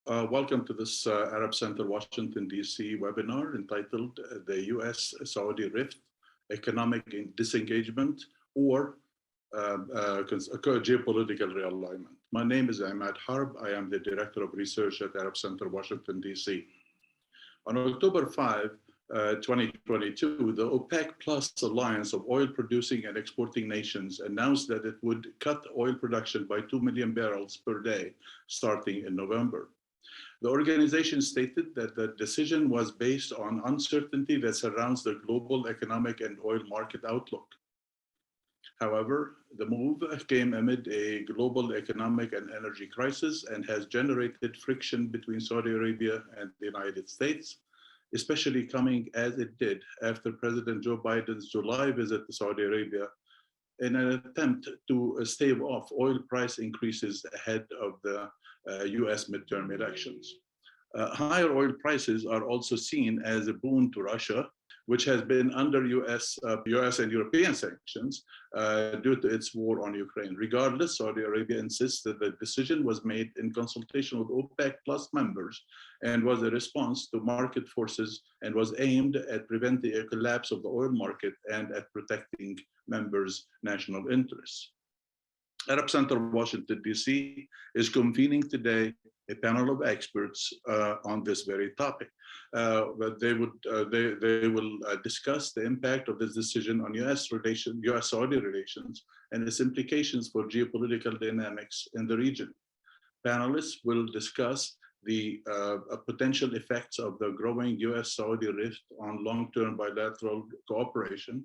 Welcome to this Arab Center Washington, D.C. webinar entitled The U.S.-Saudi Rift, Economic Disengagement or Geopolitical Realignment. My name is Imad Harb. I am the Director of Research at Arab Center Washington, D.C. On October 5, 2022, the OPEC Plus alliance of oil producing and exporting nations announced that it would cut oil production by 2 million barrels per day starting in November. The organization stated that the decision was based on uncertainty that surrounds the global economic and oil market outlook. However, the move came amid a global economic and energy crisis and has generated friction between Saudi Arabia and the United States, especially coming as it did after President Joe Biden's July visit to Saudi Arabia in an attempt to stave off oil price increases ahead of the US midterm elections. Higher oil prices are also seen as a boon to Russia, which has been under US and European sanctions due to its war on Ukraine. Regardless, Saudi Arabia insists that the decision was made in consultation with OPEC Plus members and was a response to market forces and was aimed at preventing a collapse of the oil market and at protecting members' national interests. Arab Center Washington, D.C. is convening today a panel of experts on this very topic. But they will discuss the impact of this decision on US-Saudi relations and its implications for geopolitical dynamics in the region. Panelists will discuss the potential effects of the growing US-Saudi rift on long-term bilateral cooperation,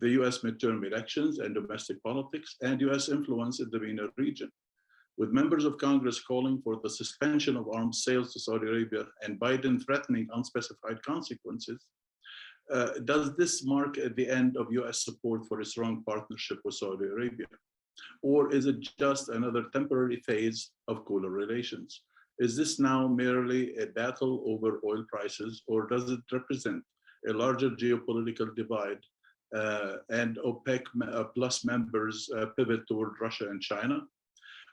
the US midterm elections and domestic politics, and US influence in the MENA region. With members of Congress calling for the suspension of arms sales to Saudi Arabia and Biden threatening unspecified consequences, does this mark the end of US support for a strong partnership with Saudi Arabia? Or is it just another temporary phase of cooler relations? Is this now merely a battle over oil prices, or does it represent a larger geopolitical divide and OPEC plus members pivot toward Russia and China?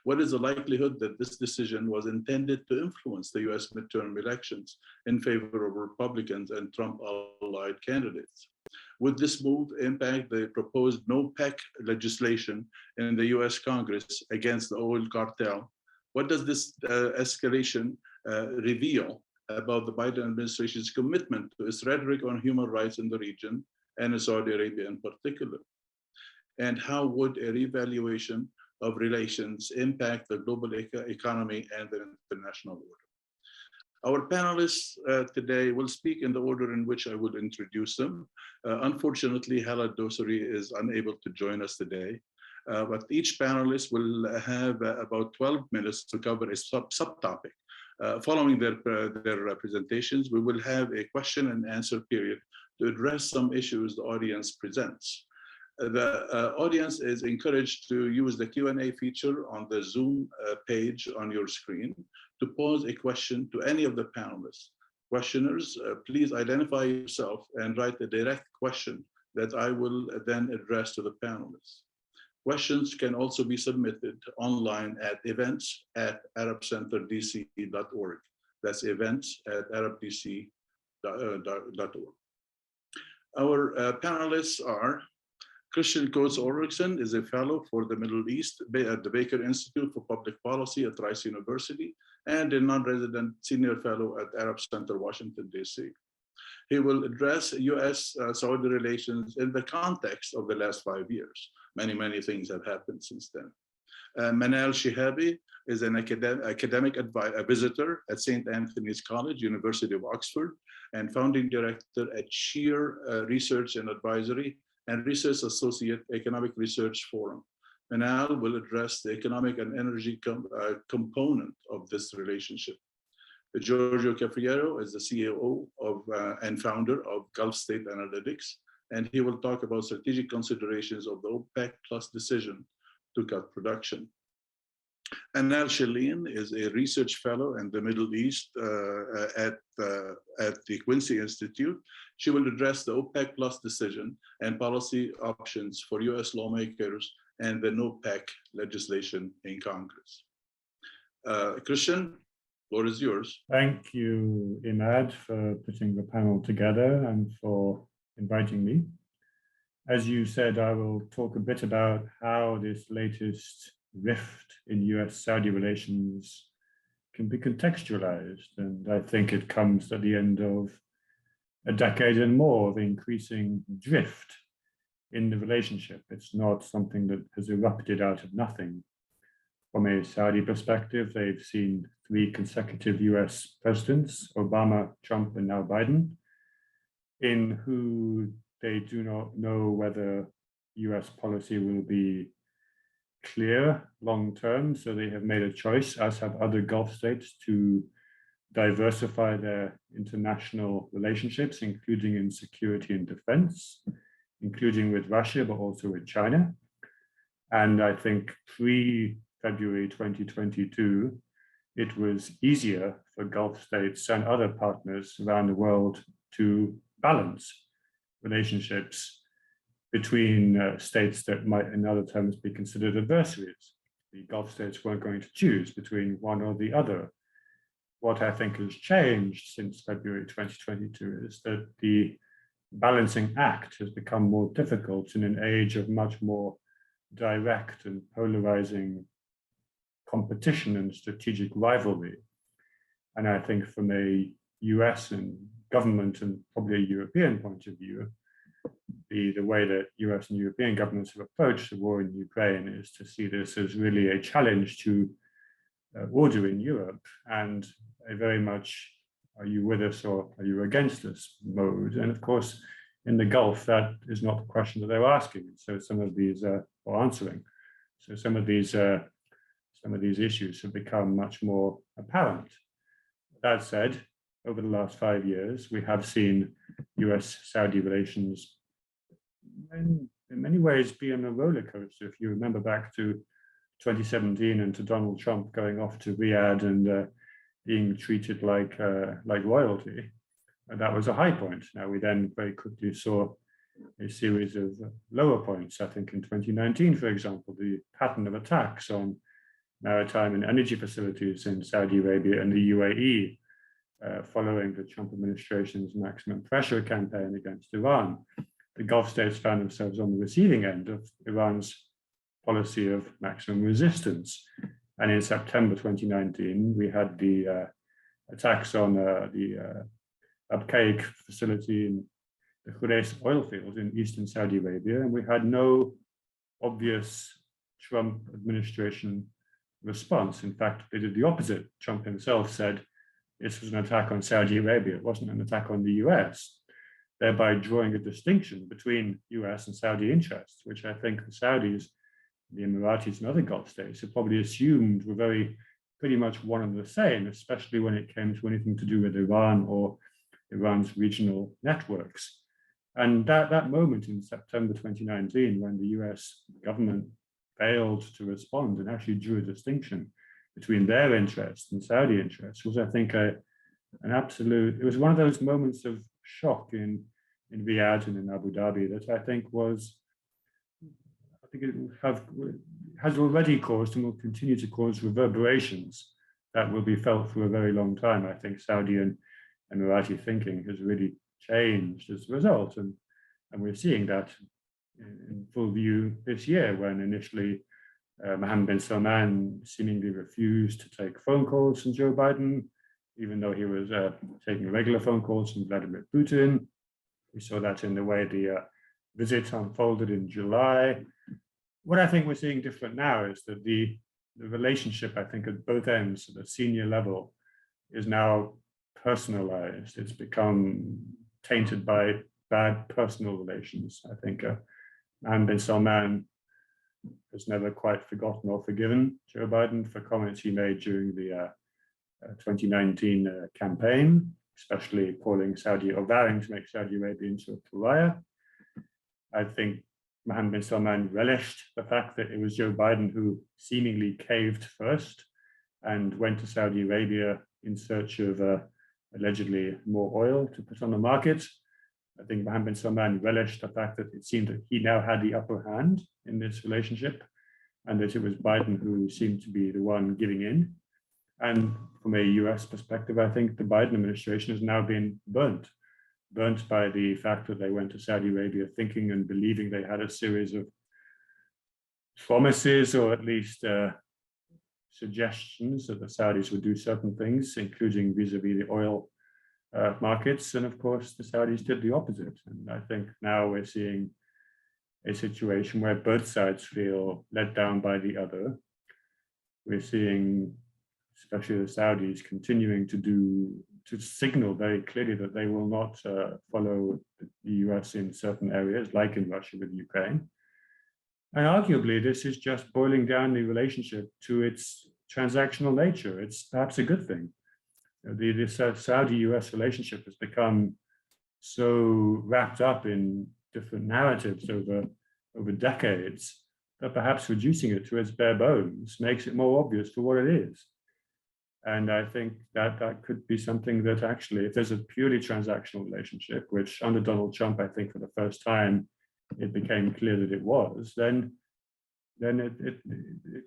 What is the likelihood that this decision was intended to influence the US midterm elections in favor of Republicans and Trump-allied candidates? Would this move impact the proposed no-PEC legislation in the US Congress against the oil cartel? What does this escalation reveal about the Biden administration's commitment to its rhetoric on human rights in the region and in Saudi Arabia in particular? And how would a reevaluation of relations impact the global economy and the international order? Our panelists today will speak in the order in which I would introduce them. Unfortunately, Hala Dosari is unable to join us today, but each panelist will have about 12 minutes to cover a subtopic. Following their presentations, we will have a question and answer period to address some issues the audience presents. The audience is encouraged to use the Q&A feature on the Zoom page on your screen to pose a question to any of the panelists. Questioners, please identify yourself and write a direct question that I will then address to the panelists. Questions can also be submitted online at events@arabcenterdc.org. That's events@arabdc.org. Our panelists are Kristian Ulrichsen is a fellow for the Middle East at the Baker Institute for Public Policy at Rice University and a non-resident senior fellow at Arab Center, Washington, D.C. He will address US-Saudi relations in the context of the last 5 years. Many things have happened since then. Manal Shehabi is an academic visitor at St. Antony's College, University of Oxford, and founding director at Sheer Research and Advisory and Research Associate Economic Research Forum. Manal will address the economic and energy component of this relationship. Giorgio Cafiero is the CEO and founder of Gulf State Analytics, and he will talk about strategic considerations of the OPEC Plus decision to cut production. Annelle Sheline is a research fellow in the Middle East at the Quincy Institute. She will address the OPEC Plus decision and policy options for US lawmakers and the no-PEC legislation in Kristian. Floor is yours. Thank you, Imad, for putting the panel together and for inviting me. As you said, I will talk a bit about how this latest rift in US-Saudi relations can be contextualized. And I think it comes at the end of a decade and more of increasing drift in the relationship. It's not something that has erupted out of nothing. From a Saudi perspective, they've seen 3 consecutive US presidents, Obama, Trump, and now Biden, in who they do not know whether US policy will be clear long term. So they have made a choice, as have other Gulf states, to diversify their international relationships, including in security and defense, including with Russia, but also with China. And I think pre-February 2022, it was easier for Gulf states and other partners around the world to balance relationships between states that might, in other terms, be considered adversaries. The Gulf states weren't going to choose between one or the other. What I think has changed since February 2022 is that the balancing act has become more difficult in an age of much more direct and polarizing competition and strategic rivalry. And I think from a US and government and probably a European point of view, the way that US and European governments have approached the war in Ukraine is to see this as really a challenge to order in Europe, and a very much, are you with us or are you against us mode. And of course, in the Gulf, that is not the question that they're asking. So some of these are answering. So some of these issues have become much more apparent. That said, over the last 5 years, we have seen US-Saudi relations in many ways be on a roller coaster. If you remember back to 2017 and to Donald Trump going off to Riyadh and being treated like royalty, and that was a high point. Now we then very quickly saw a series of lower points. I think in 2019, for example, the pattern of attacks on maritime and energy facilities in Saudi Arabia and the UAE following the Trump administration's maximum pressure campaign against Iran. The Gulf states found themselves on the receiving end of Iran's policy of maximum resistance. And in September 2019, we had the attacks on the archaic facility in the Khurais oil field in eastern Saudi Arabia, and we had no obvious Trump administration response. In fact, they did the opposite. Trump himself said this was an attack on Saudi Arabia. It wasn't an attack on the US, thereby drawing a distinction between US and Saudi interests, which I think the Saudis, the Emiratis and other Gulf states have probably assumed were pretty much one and the same, especially when it came to anything to do with Iran or Iran's regional networks. And that moment in September 2019, when the US government failed to respond and actually drew a distinction between their interests and Saudi interests, was, I think, it was one of those moments of shock in Riyadh and in Abu Dhabi that I think it has already caused and will continue to cause reverberations that will be felt for a very long time. I think Saudi and Emirati thinking has really changed as a result. And we're seeing that in full view this year, when initially Mohammed bin Salman seemingly refused to take phone calls from Joe Biden, even though he was taking regular phone calls from Vladimir Putin. We saw that in the way the visit unfolded in July. What I think we're seeing different now is that the relationship, I think, at both ends, at the senior level, is now personalized. It's become tainted by bad personal relations. I think Mohammed bin Salman has never quite forgotten or forgiven Joe Biden for comments he made during the 2019 campaign, especially calling Saudi or vowing to make Saudi Arabia into a pariah. I think Mohammed bin Salman relished the fact that it was Joe Biden who seemingly caved first and went to Saudi Arabia in search of allegedly more oil to put on the market. I think Mohammed bin Salman relished the fact that it seemed that he now had the upper hand in this relationship, and that it was Biden who seemed to be the one giving in. And from a US perspective, I think the Biden administration has now been burnt by the fact that they went to Saudi Arabia thinking and believing they had a series of promises, or at least suggestions that the Saudis would do certain things, including vis-a-vis the oil markets. And of course, the Saudis did the opposite. And I think now we're seeing a situation where both sides feel let down by the other. We're seeing, especially the Saudis, continuing to signal very clearly that they will not follow the US in certain areas, like in Russia with Ukraine. And arguably, this is just boiling down the relationship to its transactional nature. It's perhaps a good thing. The Saudi-US relationship has become so wrapped up in different narratives over decades that perhaps reducing it to its bare bones makes it more obvious for what it is. And I think that that could be something that actually, if there's a purely transactional relationship, which under Donald Trump, I think for the first time, it became clear that it was, then it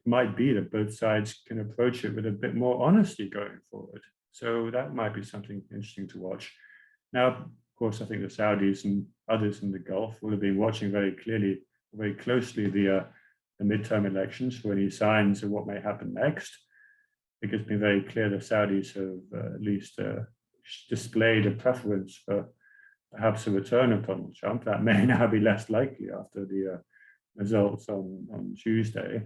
might be that both sides can approach it with a bit more honesty going forward. So that might be something interesting to watch. Now, of course, I think the Saudis and others in the Gulf will have been watching very closely the midterm elections for any signs of what may happen next. I think it's been very clear the Saudis have at least displayed a preference for perhaps a return of Donald Trump. That may now be less likely after the results on Tuesday.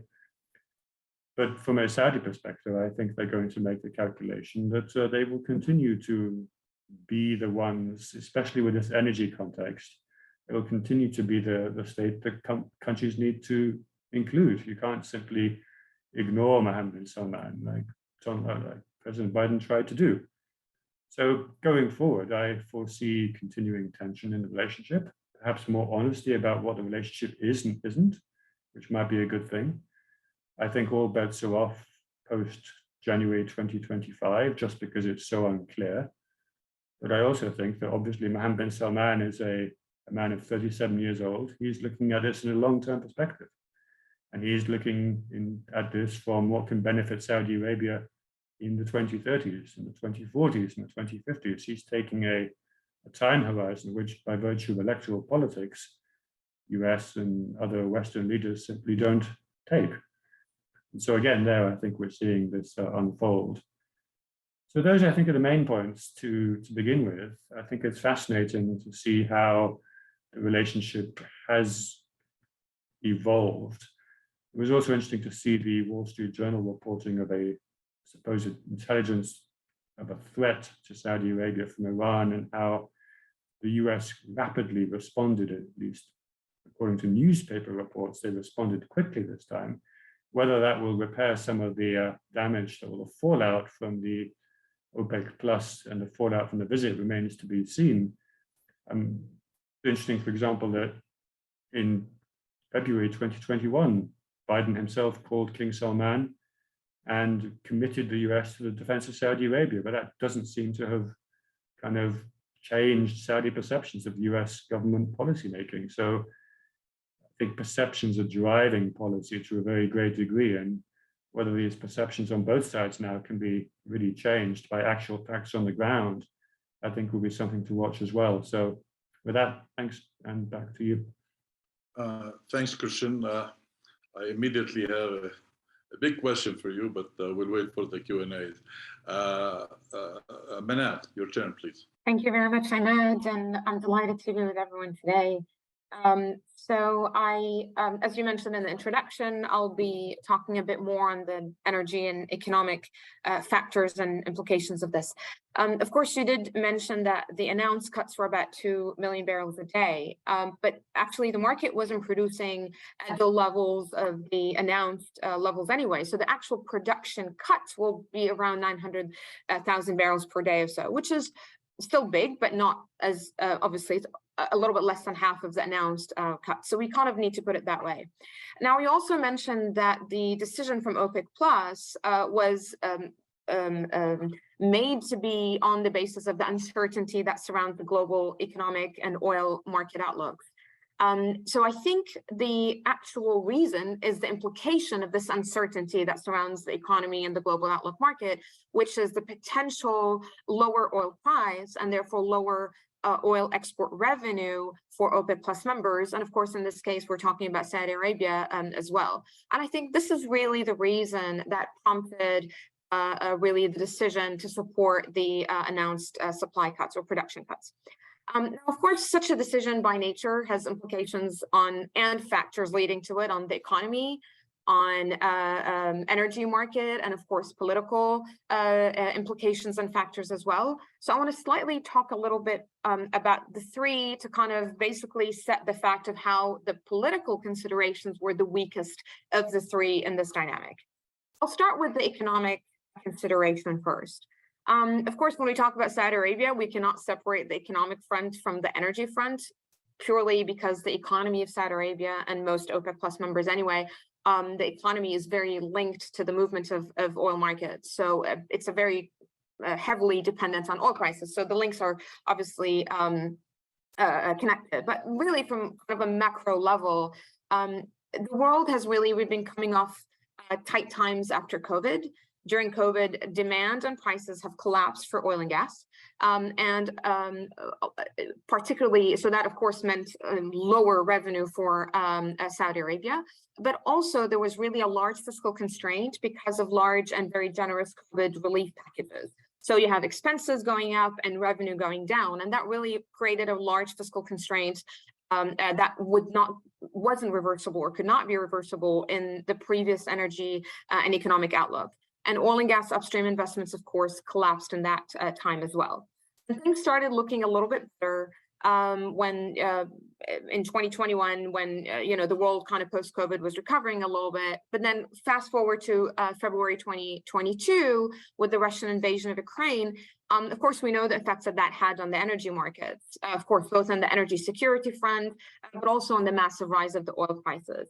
But from a Saudi perspective, I think they're going to make the calculation that they will continue to be the ones, especially with this energy context, it will continue to be the state that countries need to include. You can't simply ignore Mohammed bin Salman like President Biden tried to do. So going forward, I foresee continuing tension in the relationship, perhaps more honesty about what the relationship is and isn't, which might be a good thing. I think all bets are off post-January 2025, just because it's so unclear. But I also think that obviously Mohammed bin Salman is a man of 37 years old. He's looking at this in a long-term perspective. And he's looking at this from what can benefit Saudi Arabia in the 2030s, in the 2040s, in the 2050s. He's taking a time horizon which, by virtue of electoral politics, US and other Western leaders simply don't take. And so again, there, I think we're seeing this unfold. So those, I think, are the main points to begin with. I think it's fascinating to see how the relationship has evolved. It was also interesting to see the Wall Street Journal reporting of a supposed intelligence of a threat to Saudi Arabia from Iran, and how the US rapidly responded, at least according to newspaper reports, they responded quickly this time. Whether that will repair some of the damage or the fallout from the OPEC Plus and the fallout from the visit remains to be seen. Interesting, for example, that in February 2021, Biden himself called King Salman and committed the US to the defense of Saudi Arabia, but that doesn't seem to have kind of changed Saudi perceptions of US government policymaking. So I think perceptions are driving policy to a very great degree, and whether these perceptions on both sides now can be really changed by actual facts on the ground, I think will be something to watch as well. So with that, thanks, and back to you. Thanks, Kristian. I immediately have a big question for you, but we'll wait for the Q&A. Manal, your turn, please. Thank you very much, Imad, and I'm delighted to be with everyone today. So as you mentioned in the introduction, I'll be talking a bit more on the energy and economic factors and implications of this. Of course, you did mention that the announced cuts were about 2 million barrels a day, but actually the market wasn't producing at the levels of the announced levels anyway. So the actual production cuts will be around 900,000 barrels per day or so, which is still big, but not as obviously it's a little bit less than half of the announced cut. So we kind of need to put it that way. Now, we also mentioned that the decision from OPEC Plus was made to be on the basis of the uncertainty that surrounds the global economic and oil market outlooks. So I think the actual reason is the implication of this uncertainty that surrounds the economy and the global outlook market, which is the potential lower oil price and therefore lower oil export revenue for OPEC plus members. And of course, in this case, we're talking about Saudi Arabia as well. And I think this is really the reason that prompted really the decision to support the announced supply cuts or production cuts. Now, of course, such a decision by nature has implications on and factors leading to it on the economy, on energy market, and of course, political implications and factors as well. So I want to slightly talk a little bit about the three to kind of basically set the fact of how the political considerations were the weakest of the three in this dynamic. I'll start with the economic consideration first. Of course, when we talk about Saudi Arabia, we cannot separate the economic front from the energy front, purely because the economy of Saudi Arabia and most OPEC plus members anyway, the economy is very linked to the movement of oil markets. So it's a very heavily dependent on oil prices. So the links are obviously connected, but really from kind of a macro level, the world has really, we've been coming off tight times after COVID. During COVID, demand and prices have collapsed for oil and gas. Particularly, so that of course meant lower revenue for Saudi Arabia, but also there was really a large fiscal constraint because of large and very generous COVID relief packages. So you have expenses going up and revenue going down, and that really created a large fiscal constraint that wasn't reversible or could not be reversible in the previous energy and economic outlook. And oil and gas upstream investments, of course, collapsed in that time as well. And things started looking a little bit better when in 2021, when the world kind of post-COVID was recovering a little bit. But then fast forward to February 2022 with the Russian invasion of Ukraine. Of course, we know the effects that had on the energy markets, of course, both on the energy security front, but also on the massive rise of the oil prices.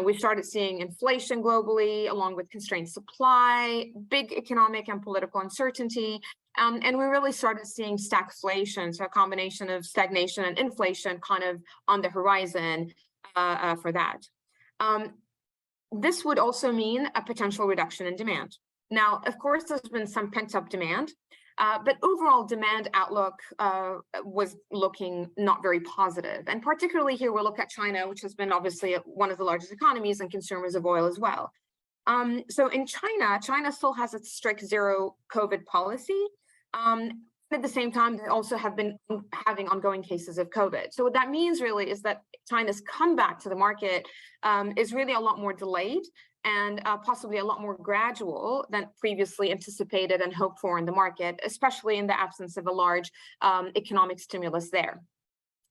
We started seeing inflation globally, along with constrained supply, big economic and political uncertainty, and we really started seeing stagflation, so a combination of stagnation and inflation kind of on the horizon for that. This would also mean a potential reduction in demand. Now, of course, there's been some pent-up demand, but overall demand outlook was looking not very positive. And particularly here, we'll look at China, which has been obviously one of the largest economies and consumers of oil as well. So in China still has its strict zero COVID policy. At the same time, they also have been having ongoing cases of COVID. So what that means really is that China's comeback to the market is really a lot more delayed and possibly a lot more gradual than previously anticipated and hoped for in the market, especially in the absence of a large economic stimulus there.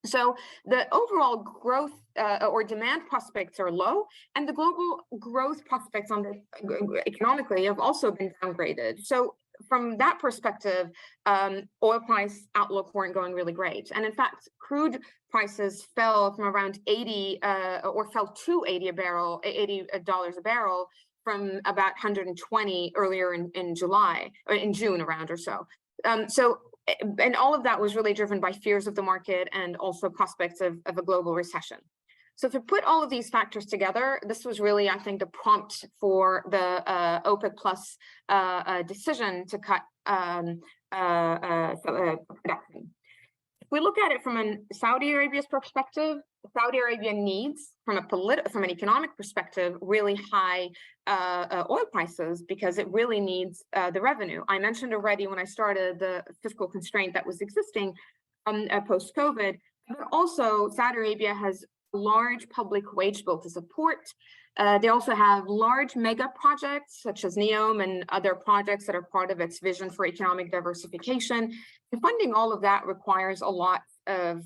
So the overall growth or demand prospects are low, and the global growth prospects economically have also been downgraded. So from that perspective, oil price outlook weren't going really great. And in fact, crude prices fell from around 80 or fell to $80 a barrel from about 120 earlier in July or in June around or so. And all of that was really driven by fears of the market and also prospects of a global recession. So to put all of these factors together, this was really, I think, the prompt for the OPEC plus decision to cut production. If we look at it from Saudi Arabia's perspective, Saudi Arabia needs, from an economic perspective, really high oil prices because it really needs the revenue. I mentioned already when I started the fiscal constraint that was existing post-COVID, but also Saudi Arabia has large public wage bill to support. They also have large mega projects such as NEOM and other projects that are part of its vision for economic diversification. And funding all of that requires a lot of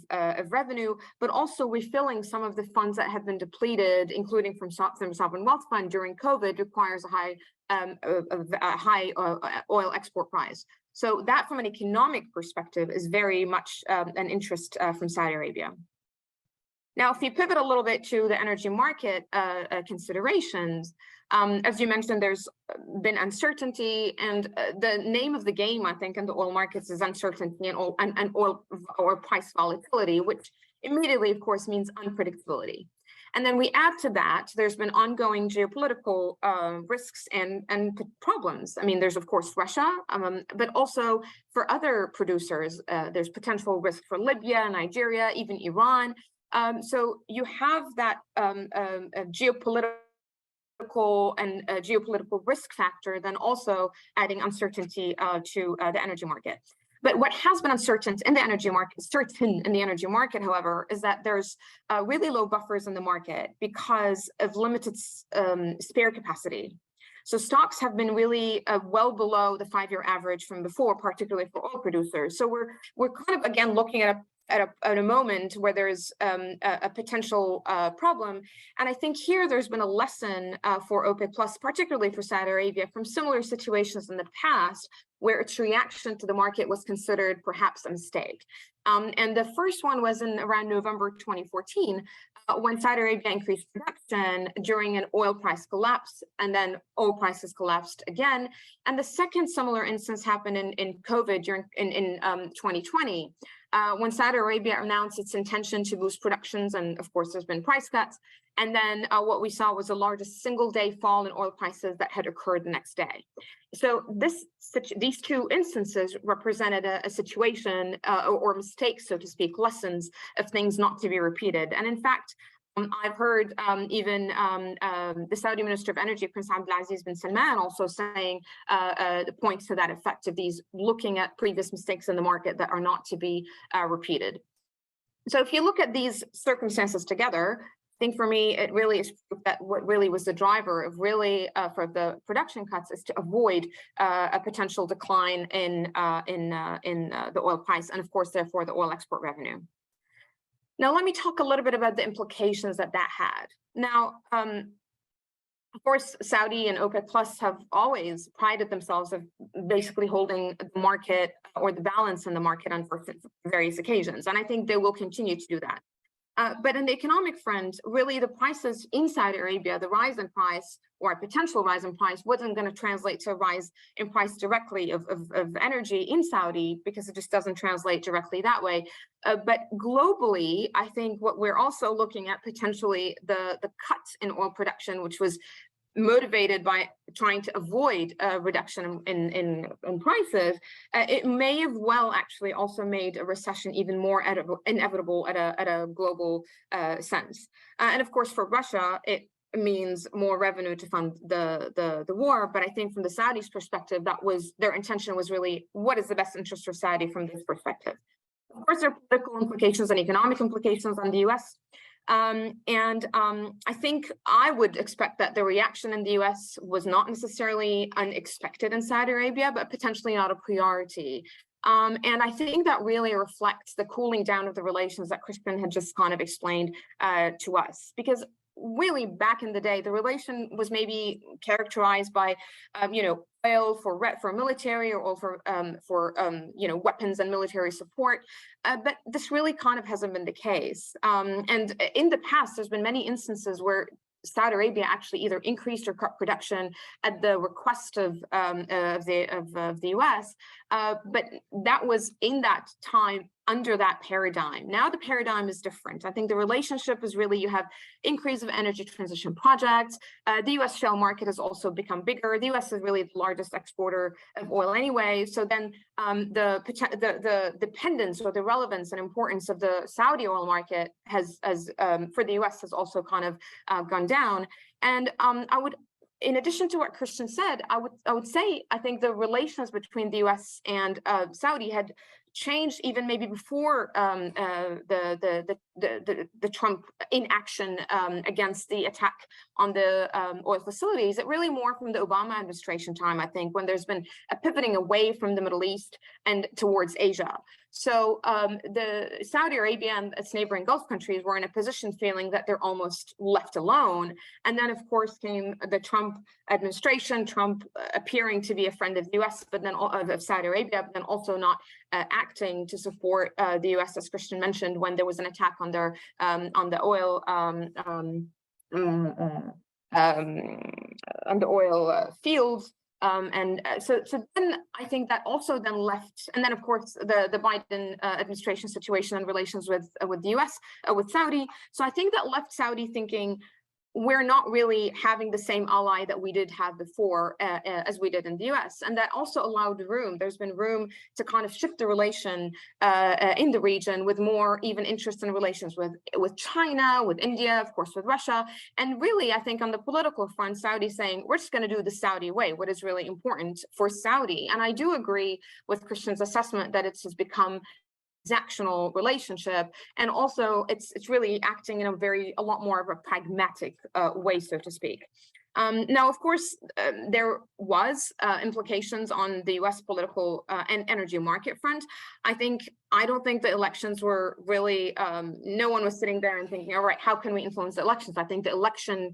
revenue, but also refilling some of the funds that have been depleted, including from sovereign wealth fund during COVID, requires a high oil export price. So that, from an economic perspective, is very much an interest from Saudi Arabia. Now, if you pivot a little bit to the energy market considerations, as you mentioned, there's been uncertainty, and the name of the game, I think, in the oil markets is uncertainty and oil price volatility, which immediately, of course, means unpredictability. And then we add to that, there's been ongoing geopolitical risks and problems. I mean, there's, of course, Russia, but also for other producers, there's potential risk for Libya, Nigeria, even Iran. So you have that geopolitical and geopolitical risk factor, then also adding uncertainty to the energy market. But what has been uncertain in the energy market, however, is that there's really low buffers in the market because of limited spare capacity. So stocks have been really well below the 5-year average from before, particularly for oil producers. So we're kind of again looking at a moment where there's a potential problem. And I think here there's been a lesson for OPEC Plus, particularly for Saudi Arabia, from similar situations in the past where its reaction to the market was considered perhaps a mistake. And the first one was in around November 2014, when Saudi Arabia increased production during an oil price collapse, and then oil prices collapsed again. And the second similar instance happened in COVID in 2020, when Saudi Arabia announced its intention to boost productions, and of course there's been price cuts. And then what we saw was the largest single-day fall in oil prices that had occurred the next day. So these two instances represented a situation or mistakes, so to speak, lessons of things not to be repeated. And in fact, I've heard even the Saudi Minister of Energy, Prince Abdulaziz bin Salman, also saying points to that effect of these looking at previous mistakes in the market that are not to be repeated. So if you look at these circumstances together, I think for me, it really is that what really was the driver of really for the production cuts is to avoid a potential decline in the oil price, and of course, therefore, the oil export revenue. Now, let me talk a little bit about the implications that had. Now, of course, Saudi and OPEC Plus have always prided themselves of basically holding the market or the balance in the market on various occasions, and I think they will continue to do that. But in the economic front, really the prices in Saudi Arabia, the rise in price or a potential rise in price wasn't going to translate to a rise in price directly of energy in Saudi, because it just doesn't translate directly that way. But globally, I think what we're also looking at potentially the cuts in oil production, which was motivated by trying to avoid a reduction in prices, it may have well actually also made a recession even more inevitable at a global sense. And of course, for Russia, it means more revenue to fund the war. But I think from the Saudis' perspective, that was their intention was really what is the best interest for Saudi from this perspective. Of course, there are political implications and economic implications on the U.S. I think I would expect that the reaction in the US was not necessarily unexpected in Saudi Arabia, but potentially not a priority. And I think that really reflects the cooling down of the relations that Kristian had just kind of explained to us. Because really back in the day, the relation was maybe characterized by, oil for military or oil for weapons and military support, but this really kind of hasn't been the case. And in the past, there's been many instances where Saudi Arabia actually either increased or cut production at the request of the US, but that was in that time under that paradigm. Now the paradigm is different. I think the relationship is really you have increase of energy transition projects. The US shale market has also become bigger. The US is really the largest exporter of oil anyway. So then the dependence or the relevance and importance of the Saudi oil market has for the US has also kind of gone down. And I would, in addition to what Kristian said, I would say I think the relations between the US and Saudi had changed even maybe before the Trump inaction against the attack on the oil facilities. It really more from the Obama administration time, I think, when there's been a pivoting away from the Middle East and towards Asia. So the Saudi Arabia and its neighboring Gulf countries were in a position feeling that they're almost left alone. And then, of course, came the Trump administration, Trump appearing to be a friend of the US, but then of Saudi Arabia, but then also not acting to support the US, as Kristian mentioned, when there was an attack on their on the oil fields. So then I think that also then left, and then of course the Biden administration situation and relations with the US, with Saudi. So I think that left Saudi thinking, we're not really having the same ally that we did have before as we did in the US. And that also allowed room, there's been room to kind of shift the relation in the region with more even interest in relations with China, with India, of course, with Russia. And really, I think on the political front, Saudi saying, we're just going to do the Saudi way, what is really important for Saudi. And I do agree with Kristian's assessment that it has become transactional relationship, and also it's really acting in a lot more of a pragmatic way, so to speak. Now, of course, there was implications on the U.S. political and energy market front. I don't think the elections were really, no one was sitting there and thinking, all right, how can we influence the elections? I think the election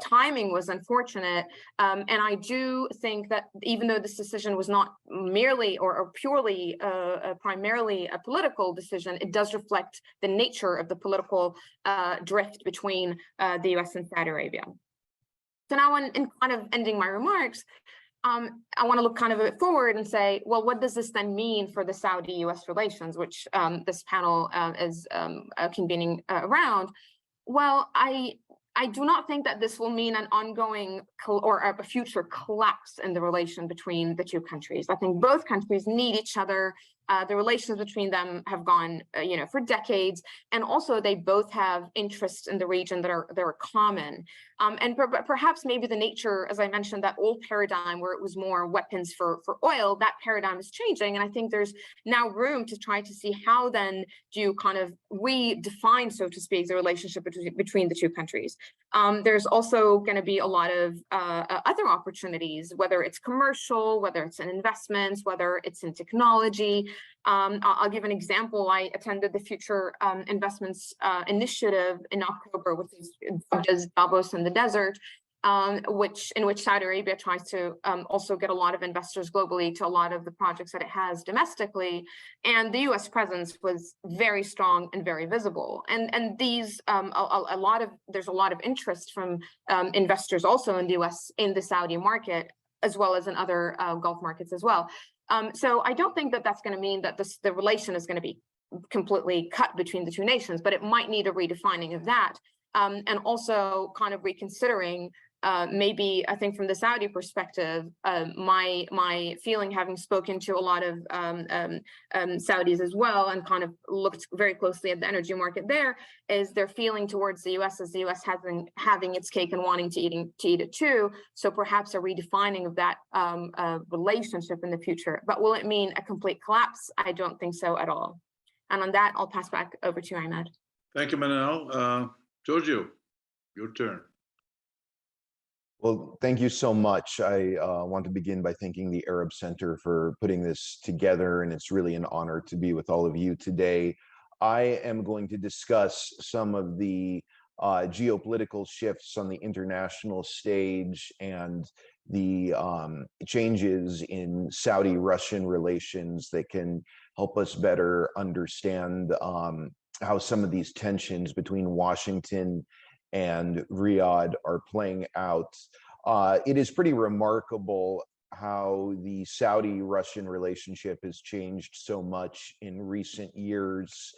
timing was unfortunate. And I do think that even though this decision was not merely or purely, primarily a political decision, it does reflect the nature of the political drift between the U.S. and Saudi Arabia. So now in kind of ending my remarks, I want to look kind of a bit forward and say, well, what does this then mean for the Saudi-US relations, which this panel is convening around? Well, I do not think that this will mean an ongoing or a future collapse in the relation between the two countries. I think both countries need each other. The relations between them have gone, for decades, and also they both have interests in the region that are common. And perhaps maybe the nature, as I mentioned, that old paradigm where it was more weapons for oil, that paradigm is changing. And I think there's now room to try to see how then do you kind of redefine, so to speak, the relationship between the two countries. There's also going to be a lot of other opportunities, whether it's commercial, whether it's in investments, whether it's in technology. I'll give an example. I attended the Future Investments Initiative in October, which is Davos in the desert, in which Saudi Arabia tries to also get a lot of investors globally to a lot of the projects that it has domestically. And the U.S. presence was very strong and very visible. And these there's a lot of interest from investors also in the U.S. in the Saudi market, as well as in other Gulf markets as well. So I don't think that that's going to mean that the relation is going to be completely cut between the two nations, but it might need a redefining of that. And also kind of reconsidering, maybe I think from the Saudi perspective, my feeling, having spoken to a lot of Saudis as well, and kind of looked very closely at the energy market there, is their feeling towards the U.S. as the U.S. having its cake and wanting to eat it too. So perhaps a redefining of that relationship in the future. But will it mean a complete collapse? I don't think so at all. And on that, I'll pass back over to Imad. Thank you, Manal. Giorgio, your turn. Well, thank you so much. I want to begin by thanking the Arab Center for putting this together, and it's really an honor to be with all of you today. I am going to discuss some of the geopolitical shifts on the international stage and the changes in Saudi-Russian relations that can help us better understand how some of these tensions between Washington and Riyadh are playing out. It is pretty remarkable how the Saudi-Russian relationship has changed so much in recent years.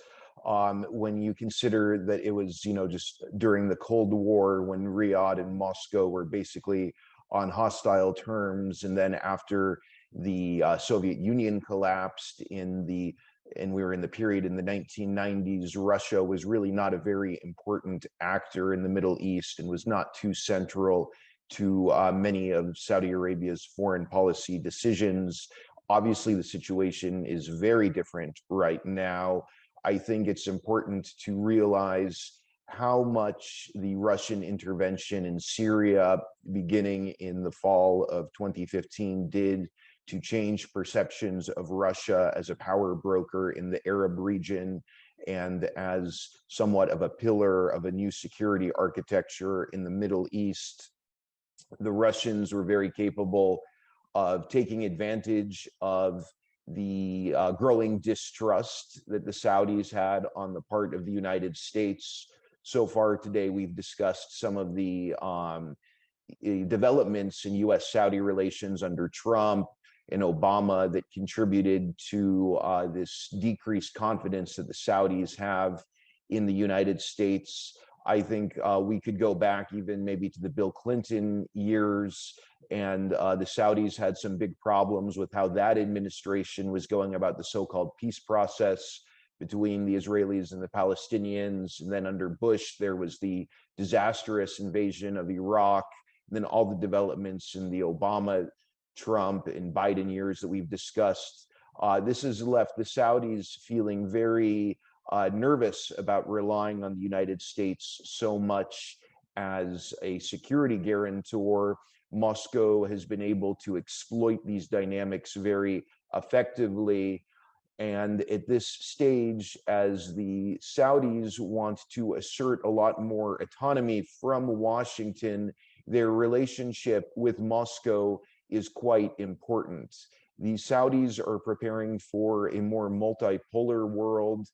When you consider that it was, just during the Cold War when Riyadh and Moscow were basically on hostile terms, and then after the Soviet Union collapsed and we were in the period in the 1990s, Russia was really not a very important actor in the Middle East and was not too central to many of Saudi Arabia's foreign policy decisions. Obviously, the situation is very different right now. I think it's important to realize how much the Russian intervention in Syria beginning in the fall of 2015 did to change perceptions of Russia as a power broker in the Arab region and as somewhat of a pillar of a new security architecture in the Middle East. The Russians were very capable of taking advantage of the growing distrust that the Saudis had on the part of the United States. So far today, we've discussed some of the developments in US-Saudi relations under Trump and Obama that contributed to this decreased confidence that the Saudis have in the United States. I think we could go back even maybe to the Bill Clinton years, and the Saudis had some big problems with how that administration was going about the so-called peace process between the Israelis and the Palestinians. And then under Bush, there was the disastrous invasion of Iraq, and then all the developments in the Obama, Trump, and Biden years that we've discussed. This has left the Saudis feeling very nervous about relying on the United States so much as a security guarantor. Moscow has been able to exploit these dynamics very effectively. And at this stage, as the Saudis want to assert a lot more autonomy from Washington, their relationship with Moscow is quite important. The Saudis are preparing for a more multipolar world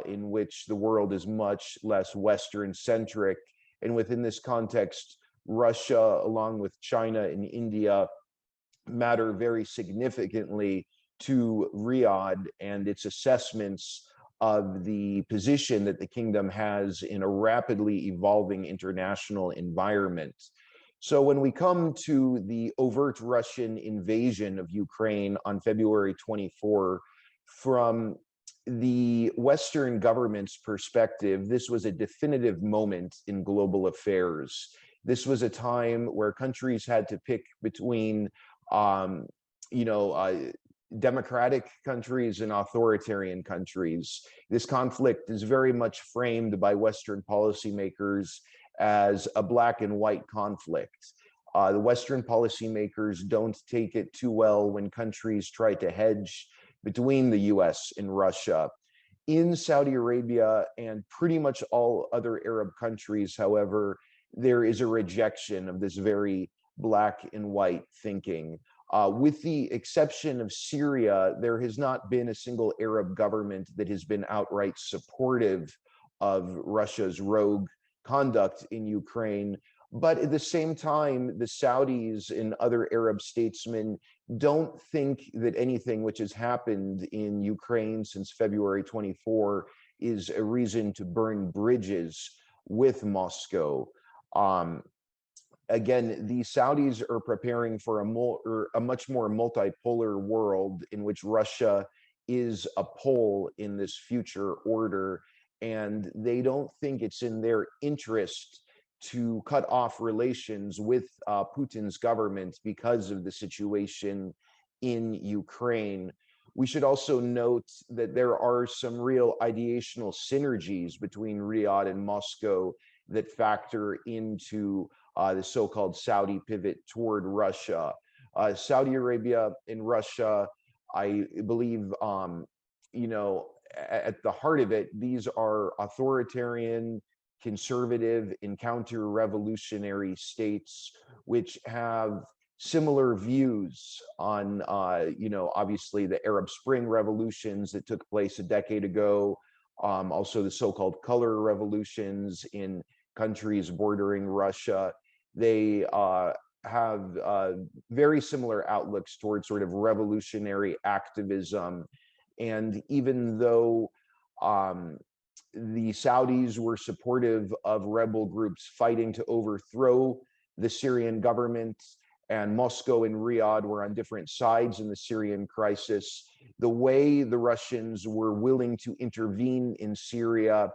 in which the world is much less Western-centric. And within this context, Russia, along with China and India, matter very significantly to Riyadh and its assessments of the position that the kingdom has in a rapidly evolving international environment. So when we come to the overt Russian invasion of Ukraine on February 24, from the Western government's perspective, this was a definitive moment in global affairs. This was a time where countries had to pick between, democratic countries and authoritarian countries. This conflict is very much framed by Western policymakers as a black and white conflict. The Western policymakers don't take it too well when countries try to hedge between the US and Russia. In Saudi Arabia and pretty much all other Arab countries, however, there is a rejection of this very black and white thinking. With the exception of Syria, there has not been a single Arab government that has been outright supportive of Russia's rogue conduct in Ukraine. But at the same time, the Saudis and other Arab statesmen don't think that anything which has happened in Ukraine since February 24 is a reason to burn bridges with Moscow. Again, the Saudis are preparing for a much more multipolar world in which Russia is a pole in this future order, and they don't think it's in their interest to cut off relations with Putin's government because of the situation in Ukraine. We should also note that there are some real ideational synergies between Riyadh and Moscow that factor into the so-called Saudi pivot toward Russia. Saudi Arabia and Russia, I believe, at the heart of it, these are authoritarian, conservative, and counter-revolutionary states which have similar views on, obviously the Arab Spring revolutions that took place a decade ago, also the so-called color revolutions in countries bordering Russia. They have very similar outlooks towards sort of revolutionary activism. And even though the Saudis were supportive of rebel groups fighting to overthrow the Syrian government, and Moscow and Riyadh were on different sides in the Syrian crisis, the way the Russians were willing to intervene in Syria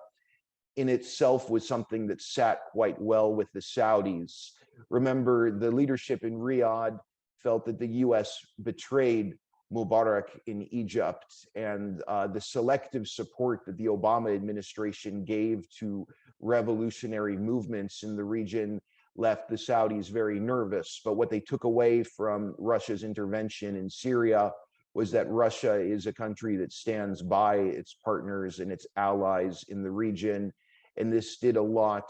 in itself was something that sat quite well with the Saudis. Remember, the leadership in Riyadh felt that the US betrayed Mubarak in Egypt, and the selective support that the Obama administration gave to revolutionary movements in the region left the Saudis very nervous. But what they took away from Russia's intervention in Syria was that Russia is a country that stands by its partners and its allies in the region. And this did a lot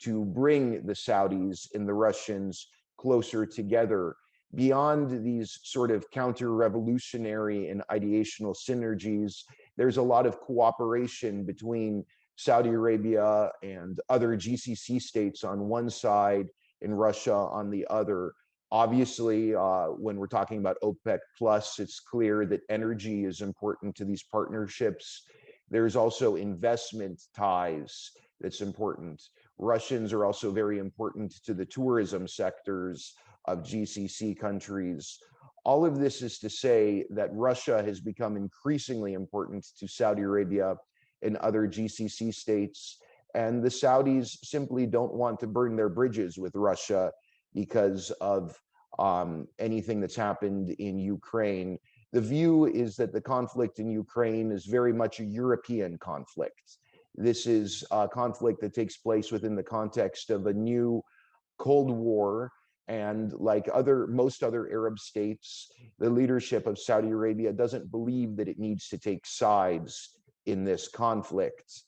to bring the Saudis and the Russians closer together. Beyond these sort of counter-revolutionary and ideational synergies, there's a lot of cooperation between Saudi Arabia and other GCC states on one side, and Russia on the other. Obviously, when we're talking about OPEC plus, it's clear that energy is important to these partnerships. There's also investment ties that's important. Russians are also very important to the tourism sectors of GCC countries. All of this is to say that Russia has become increasingly important to Saudi Arabia and other GCC states. And the Saudis simply don't want to burn their bridges with Russia because of anything that's happened in Ukraine. The view is that the conflict in Ukraine is very much a European conflict. This is a conflict that takes place within the context of a new Cold War. And like most other Arab states, the leadership of Saudi Arabia doesn't believe that it needs to take sides in this conflict.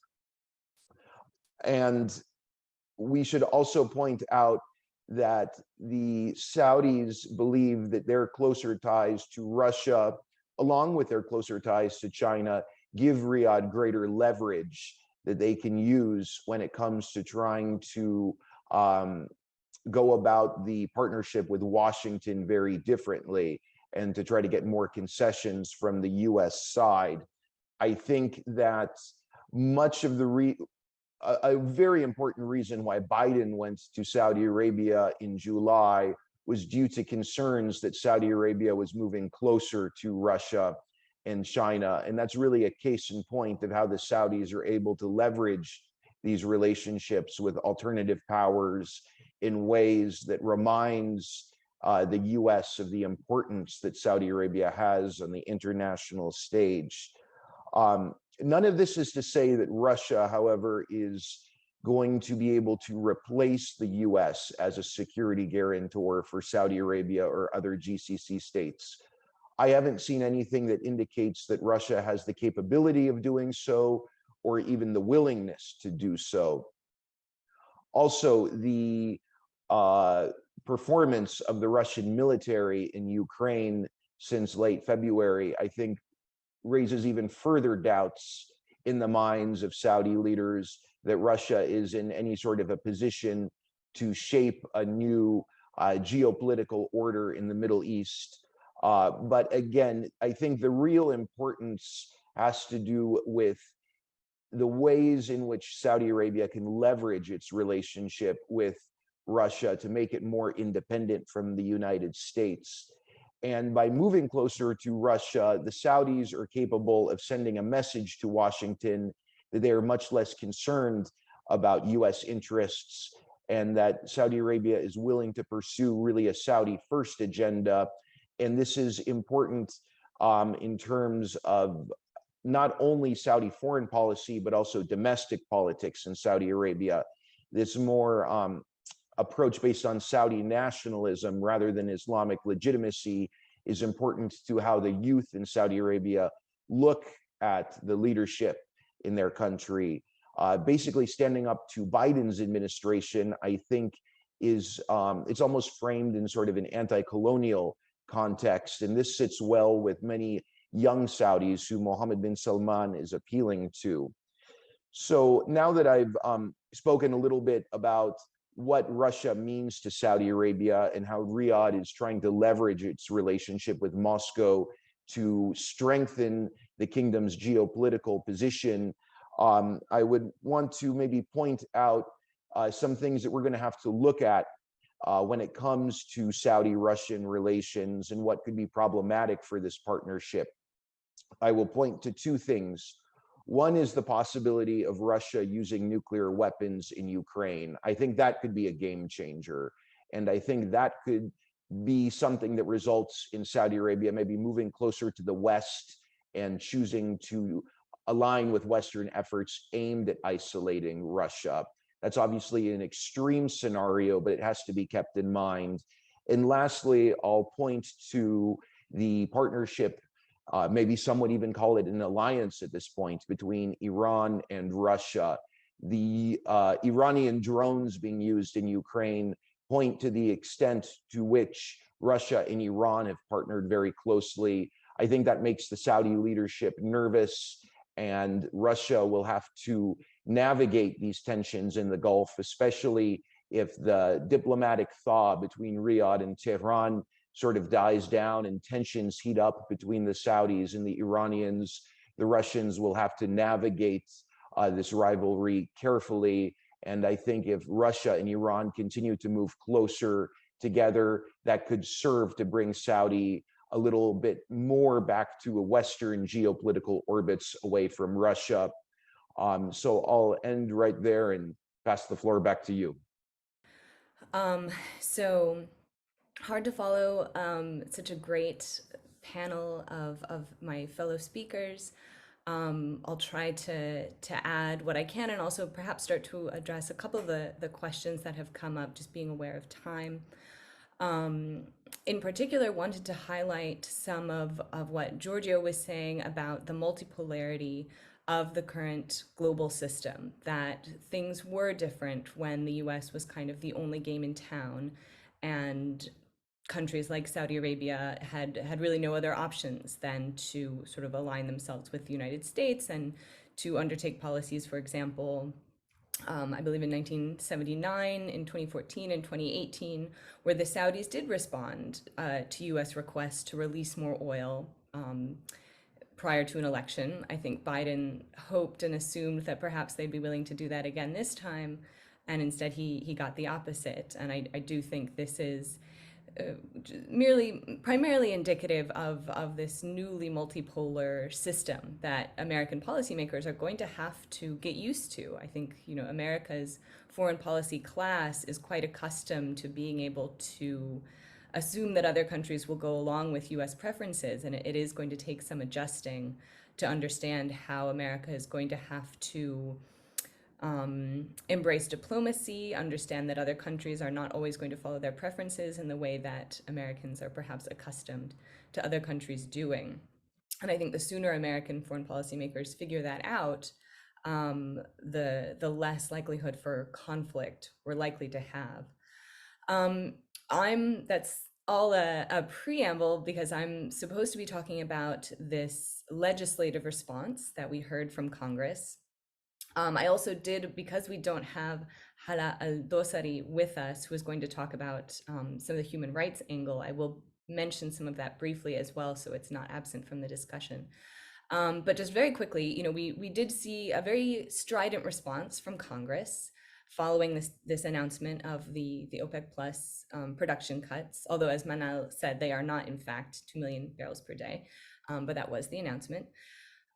And we should also point out that the Saudis believe that their closer ties to Russia, along with their closer ties to China, give Riyadh greater leverage that they can use when it comes to trying to go about the partnership with Washington very differently and to try to get more concessions from the US side. I think that much of a very important reason why Biden went to Saudi Arabia in July was due to concerns that Saudi Arabia was moving closer to Russia and China. And that's really a case in point of how the Saudis are able to leverage these relationships with alternative powers in ways that reminds the US of the importance that Saudi Arabia has on the international stage. None of this is to say that Russia, however, is going to be able to replace the US as a security guarantor for Saudi Arabia or other GCC states. I haven't seen anything that indicates that Russia has the capability of doing so or even the willingness to do so. Also, the performance of the Russian military in Ukraine since late February, I think, raises even further doubts in the minds of Saudi leaders that Russia is in any sort of a position to shape a new geopolitical order in the Middle East. But again, I think the real importance has to do with the ways in which Saudi Arabia can leverage its relationship with Russia to make it more independent from the United States. And by moving closer to Russia, the Saudis are capable of sending a message to Washington that they are much less concerned about US interests and that Saudi Arabia is willing to pursue really a Saudi first agenda. And this is important in terms of not only Saudi foreign policy, but also domestic politics in Saudi Arabia. This more approach based on Saudi nationalism rather than Islamic legitimacy is important to how the youth in Saudi Arabia look at the leadership in their country. Basically standing up to Biden's administration, I think, is it's almost framed in sort of an anti-colonial context. And this sits well with many young Saudis who Mohammed bin Salman is appealing to. So now that I've spoken a little bit about what Russia means to Saudi Arabia and how Riyadh is trying to leverage its relationship with Moscow to strengthen the kingdom's geopolitical position, I would want to maybe point out some things that we're going to have to look at when it comes to Saudi-Russian relations and what could be problematic for this partnership. I will point to two things. One is the possibility of Russia using nuclear weapons in Ukraine. I think that could be a game changer. And I think that could be something that results in Saudi Arabia maybe moving closer to the West and choosing to align with Western efforts aimed at isolating Russia. That's obviously an extreme scenario, but it has to be kept in mind. And lastly, I'll point to the partnership, maybe some would even call it an alliance at this point, between Iran and Russia. The Iranian drones being used in Ukraine point to the extent to which Russia and Iran have partnered very closely. I think that makes the Saudi leadership nervous, and Russia will have to navigate these tensions in the Gulf, especially if the diplomatic thaw between Riyadh and Tehran sort of dies down and tensions heat up between the Saudis and the Iranians, the Russians will have to navigate this rivalry carefully. And I think if Russia and Iran continue to move closer together, that could serve to bring Saudi a little bit more back to a Western geopolitical orbits away from Russia. So I'll end right there and pass the floor back to you. So hard to follow such a great panel of my fellow speakers. I'll try to add what I can and also perhaps start to address a couple of the questions that have come up, just being aware of time. In particular, wanted to highlight some of what Giorgio was saying about the multipolarity of the current global system, that things were different when the US was kind of the only game in town, and countries like Saudi Arabia had really no other options than to sort of align themselves with the United States and to undertake policies, for example, I believe in 1979, in 2014, and 2018, where the Saudis did respond to US requests to release more oil prior to an election. I think Biden hoped and assumed that perhaps they'd be willing to do that again this time, and instead he got the opposite. And I do think this is primarily indicative of this newly multipolar system that American policymakers are going to have to get used to. I think, America's foreign policy class is quite accustomed to being able to assume that other countries will go along with US preferences, and it is going to take some adjusting to understand how America is going to have to embrace diplomacy, understand that other countries are not always going to follow their preferences in the way that Americans are perhaps accustomed to other countries doing. And I think the sooner American foreign policymakers figure that out, the less likelihood for conflict we're likely to have. That's all a preamble, because I'm supposed to be talking about this legislative response that we heard from Congress. I also did, because we don't have Hala Al-Dosari with us, who is going to talk about some of the human rights angle, I will mention some of that briefly as well, so it's not absent from the discussion. But just very quickly, we did see a very strident response from Congress following this announcement of the OPEC Plus production cuts, although as Manal said, they are not in fact 2 million barrels per day, but that was the announcement.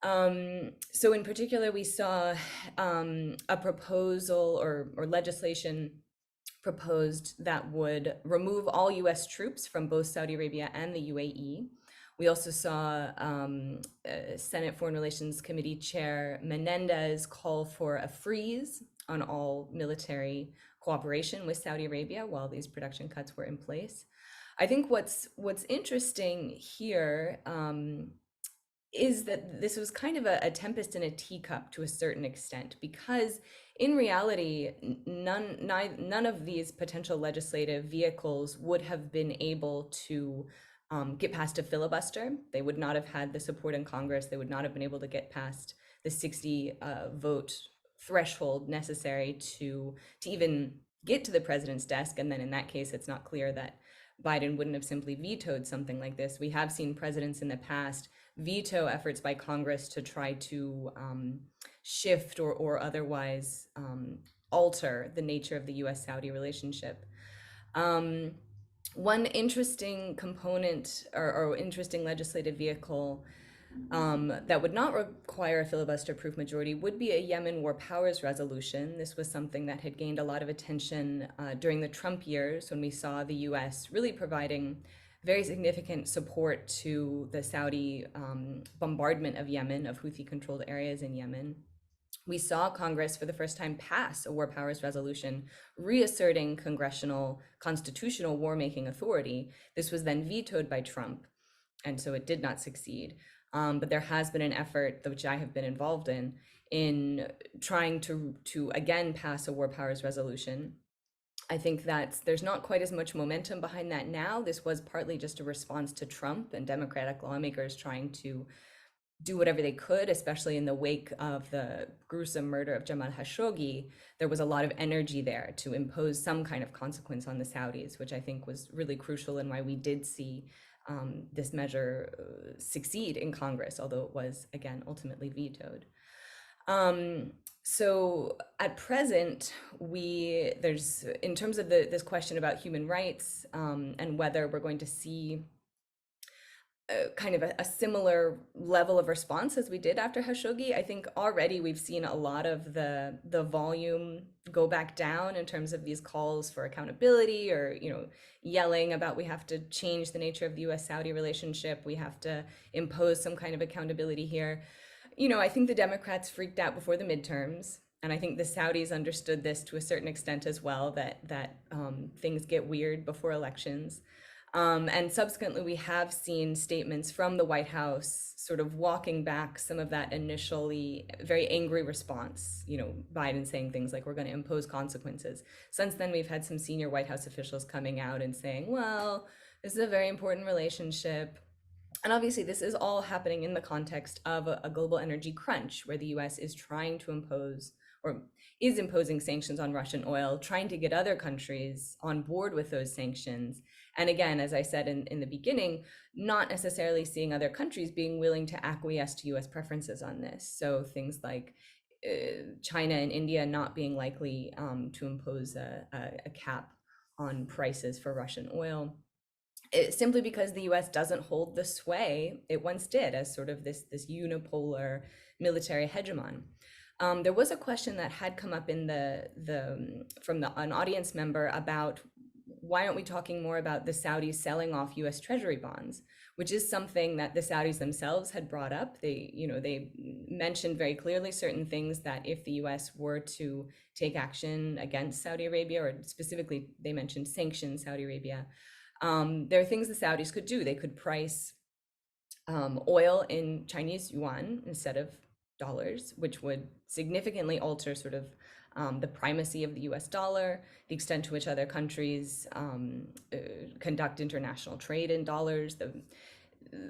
So in particular, we saw a proposal or legislation proposed that would remove all US troops from both Saudi Arabia and the UAE. We also saw Senate Foreign Relations Committee Chair Menendez call for a freeze on all military cooperation with Saudi Arabia while these production cuts were in place. I think what's interesting here is that this was kind of a tempest in a teacup to a certain extent, because in reality, none of these potential legislative vehicles would have been able to get past a filibuster. They would not have had the support in Congress. They would not have been able to get past the 60 vote threshold necessary to even get to the president's desk. And then in that case, it's not clear that Biden wouldn't have simply vetoed something like this. We have seen presidents in the past veto efforts by Congress to try to shift or otherwise alter the nature of the US-Saudi relationship. One interesting component or interesting legislative vehicle that would not require a filibuster-proof majority would be a Yemen War Powers Resolution. This was something that had gained a lot of attention during the Trump years, when we saw the US really providing very significant support to the Saudi bombardment of Yemen, of Houthi-controlled areas in Yemen. We saw Congress for the first time pass a War Powers Resolution reasserting congressional constitutional war-making authority. This was then vetoed by Trump, and so it did not succeed. But there has been an effort, which I have been involved in trying to again pass a War Powers Resolution. I think that there's not quite as much momentum behind that now. This was partly just a response to Trump and Democratic lawmakers trying to do whatever they could, especially in the wake of the gruesome murder of Jamal Khashoggi. There was a lot of energy there to impose some kind of consequence on the Saudis, which I think was really crucial and why we did see this measure succeed in Congress, although it was, again, ultimately vetoed. So at present, there's, in terms of this question about human rights and whether we're going to see kind of a similar level of response as we did after Khashoggi, I think already we've seen a lot of the volume go back down in terms of these calls for accountability, or, you know, yelling about we have to change the nature of the US-Saudi relationship, we have to impose some kind of accountability here. You know, I think the Democrats freaked out before the midterms, and I think the Saudis understood this to a certain extent as well, that things get weird before elections. And subsequently, we have seen statements from the White House sort of walking back some of that initially very angry response, you know, Biden saying things like, we're going to impose consequences. Since then, we've had some senior White House officials coming out and saying, well, this is a very important relationship. And obviously, this is all happening in the context of a global energy crunch, where the US is trying to impose, or is imposing, sanctions on Russian oil, trying to get other countries on board with those sanctions. And again, as I said in the beginning, not necessarily seeing other countries being willing to acquiesce to US preferences on this. So things like China and India not being likely to impose a cap on prices for Russian oil. Simply because the US doesn't hold the sway it once did as sort of this unipolar military hegemon. There was a question that had come up in from an audience member about why aren't we talking more about the Saudis selling off US Treasury bonds, which is something that the Saudis themselves had brought up. They mentioned very clearly certain things that if the US were to take action against Saudi Arabia, or specifically they mentioned sanction Saudi Arabia, there are things the Saudis could do. They could price oil in Chinese yuan instead of dollars, which would significantly alter sort of the primacy of the US dollar, the extent to which other countries conduct international trade in dollars.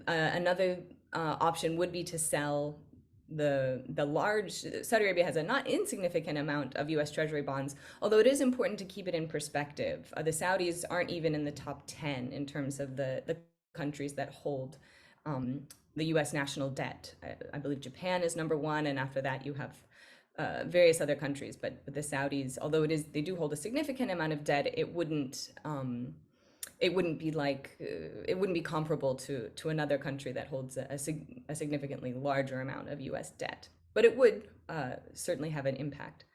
Another option would be to sell the large, Saudi Arabia has a not insignificant amount of US Treasury bonds, although it is important to keep it in perspective. The Saudis aren't even in the top 10 in terms of the countries that hold the US national debt. I believe Japan is number 1, and after that you have various other countries, but the Saudis, although they do hold a significant amount of debt, it wouldn't be comparable to another country that holds a significantly larger amount of US debt, but it would certainly have an impact.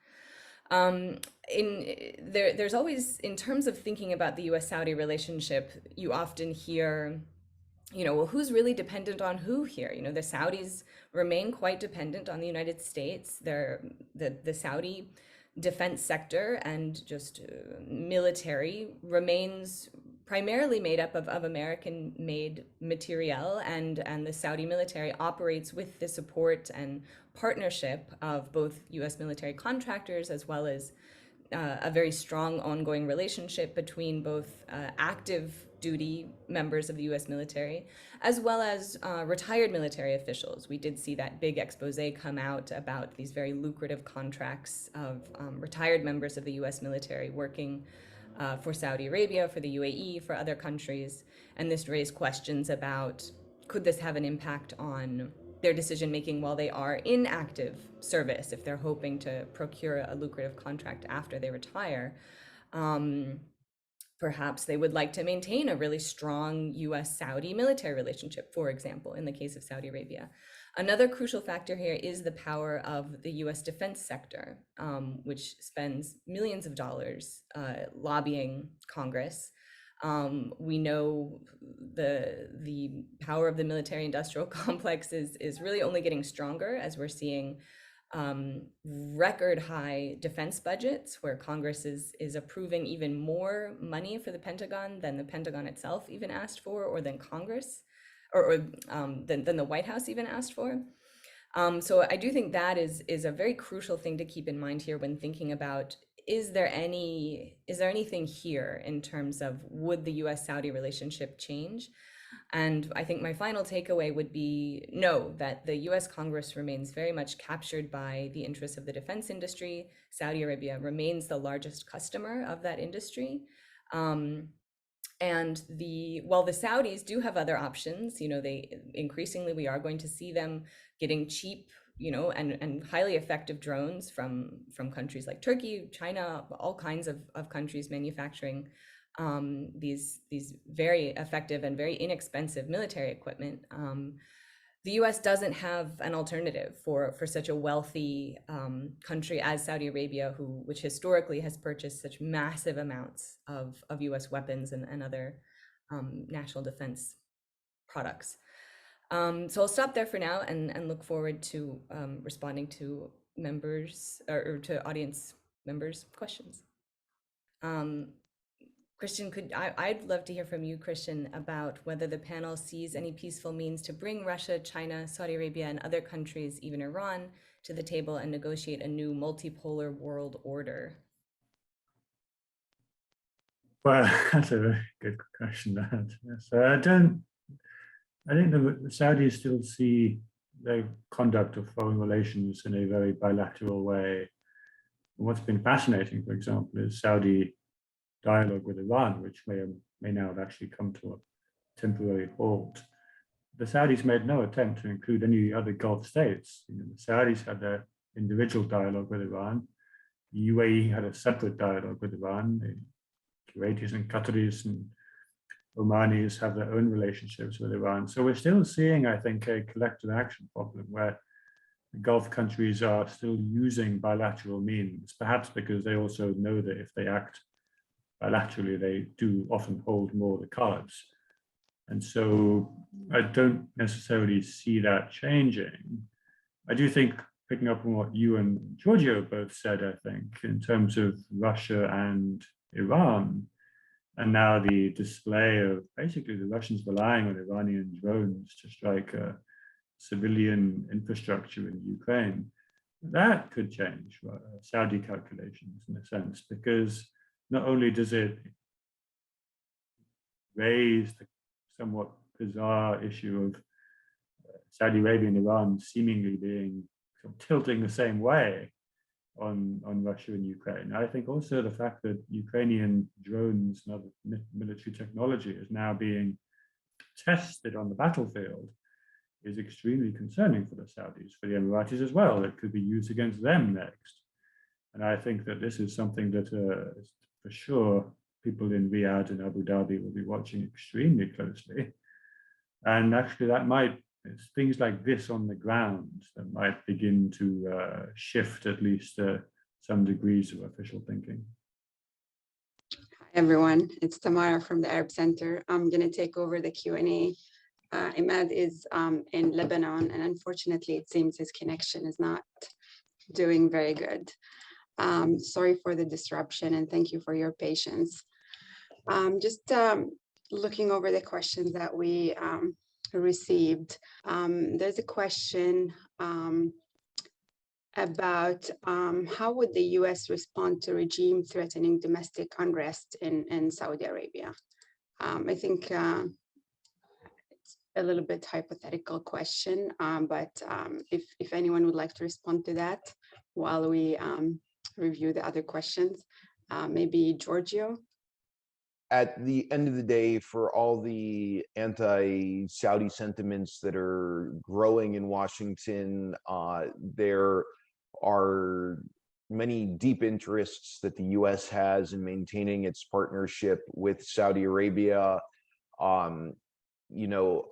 There's always, in terms of thinking about the US-Saudi relationship, you often hear, well, who's really dependent on who here? The Saudis remain quite dependent on the United States. The Saudi defense sector and just military remains primarily made up of American-made materiel, and the Saudi military operates with the support and partnership of both US military contractors, as well as a very strong ongoing relationship between both active duty members of the US military, as well as retired military officials. We did see that big expose come out about these very lucrative contracts of retired members of the US military working for Saudi Arabia, for the UAE, for other countries. And this raised questions about, could this have an impact on their decision making while they are in active service, if they're hoping to procure a lucrative contract after they retire? Perhaps they would like to maintain a really strong US-Saudi military relationship, for example, in the case of Saudi Arabia. Another crucial factor here is the power of the US defense sector, which spends millions of dollars lobbying Congress. We know the power of the military-industrial complex is really only getting stronger, as we're seeing record high defense budgets, where Congress is approving even more money for the Pentagon than the Pentagon itself even asked for, or than Congress, or than the White House even asked for. So I do think that is a very crucial thing to keep in mind here when thinking about, is there anything here in terms of, would the US-Saudi relationship change? And I think my final takeaway would be no, that the US Congress remains very much captured by the interests of the defense industry. Saudi Arabia remains the largest customer of that industry. And while the Saudis do have other options, they increasingly, we are going to see them getting cheap, and highly effective drones from countries like Turkey, China, all kinds of countries manufacturing these very effective and very inexpensive military equipment. The US doesn't have an alternative for such a wealthy country as Saudi Arabia, which historically has purchased such massive amounts of US weapons and other national defense products. So I'll stop there for now and look forward to responding to members or to audience members' questions. Kristian, I'd love to hear from you, Kristian, about whether the panel sees any peaceful means to bring Russia, China, Saudi Arabia, and other countries, even Iran, to the table and negotiate a new multipolar world order. Well, that's a very good question. So I think the Saudis still see their conduct of foreign relations in a very bilateral way. What's been fascinating, for example, is Saudi dialogue with Iran, which may now have actually come to a temporary halt. The Saudis made no attempt to include any other Gulf states. The Saudis had their individual dialogue with Iran. The UAE had a separate dialogue with Iran. The Kuwaitis and Qataris and Omanis have their own relationships with Iran. So we're still seeing, I think, a collective action problem where the Gulf countries are still using bilateral means, perhaps because they also know that if they act bilaterally, they do often hold more of the cards. And so I don't necessarily see that changing. I do think, picking up on what you and Giorgio both said, I think, in terms of Russia and Iran, and now the display of basically the Russians relying on Iranian drones to strike a civilian infrastructure in Ukraine, that could change Saudi calculations in a sense, because not only does it raise the somewhat bizarre issue of Saudi Arabia and Iran seemingly being tilting the same way on Russia and Ukraine. I think also the fact that Ukrainian drones and other military technology is now being tested on the battlefield is extremely concerning for the Saudis, for the Emiratis as well. It could be used against them next. And I think that this is something that for sure people in Riyadh and Abu Dhabi will be watching extremely closely. And actually it's things like this on the ground that might begin to shift at least some degrees of official thinking. Hi everyone, it's Tamara from the Arab Center. I'm going to take over the Q&A. Imad is in Lebanon, and unfortunately it seems his connection is not doing very good. Sorry for the disruption and thank you for your patience. Just looking over the questions that we received. There's a question about how would the US respond to regime threatening domestic unrest in Saudi Arabia? I think it's a little bit hypothetical question, but if anyone would like to respond to that while we review the other questions, maybe Giorgio? At the end of the day, for all the anti-Saudi sentiments that are growing in Washington, there are many deep interests that the US has in maintaining its partnership with Saudi Arabia.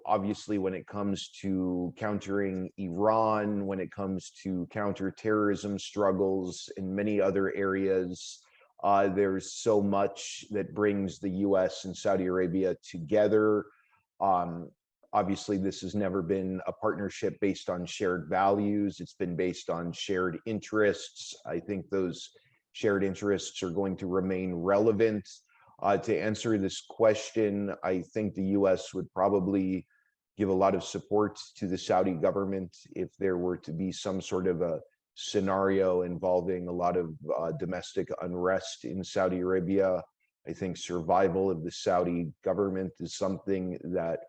Obviously, when it comes to countering Iran, when it comes to counterterrorism struggles in many other areas, there's so much that brings the US and Saudi Arabia together. Obviously, this has never been a partnership based on shared values. It's been based on shared interests. I think those shared interests are going to remain relevant. To answer this question, I think the US would probably give a lot of support to the Saudi government if there were to be some sort of a scenario involving a lot of domestic unrest in Saudi Arabia. I think survival of the Saudi government is something that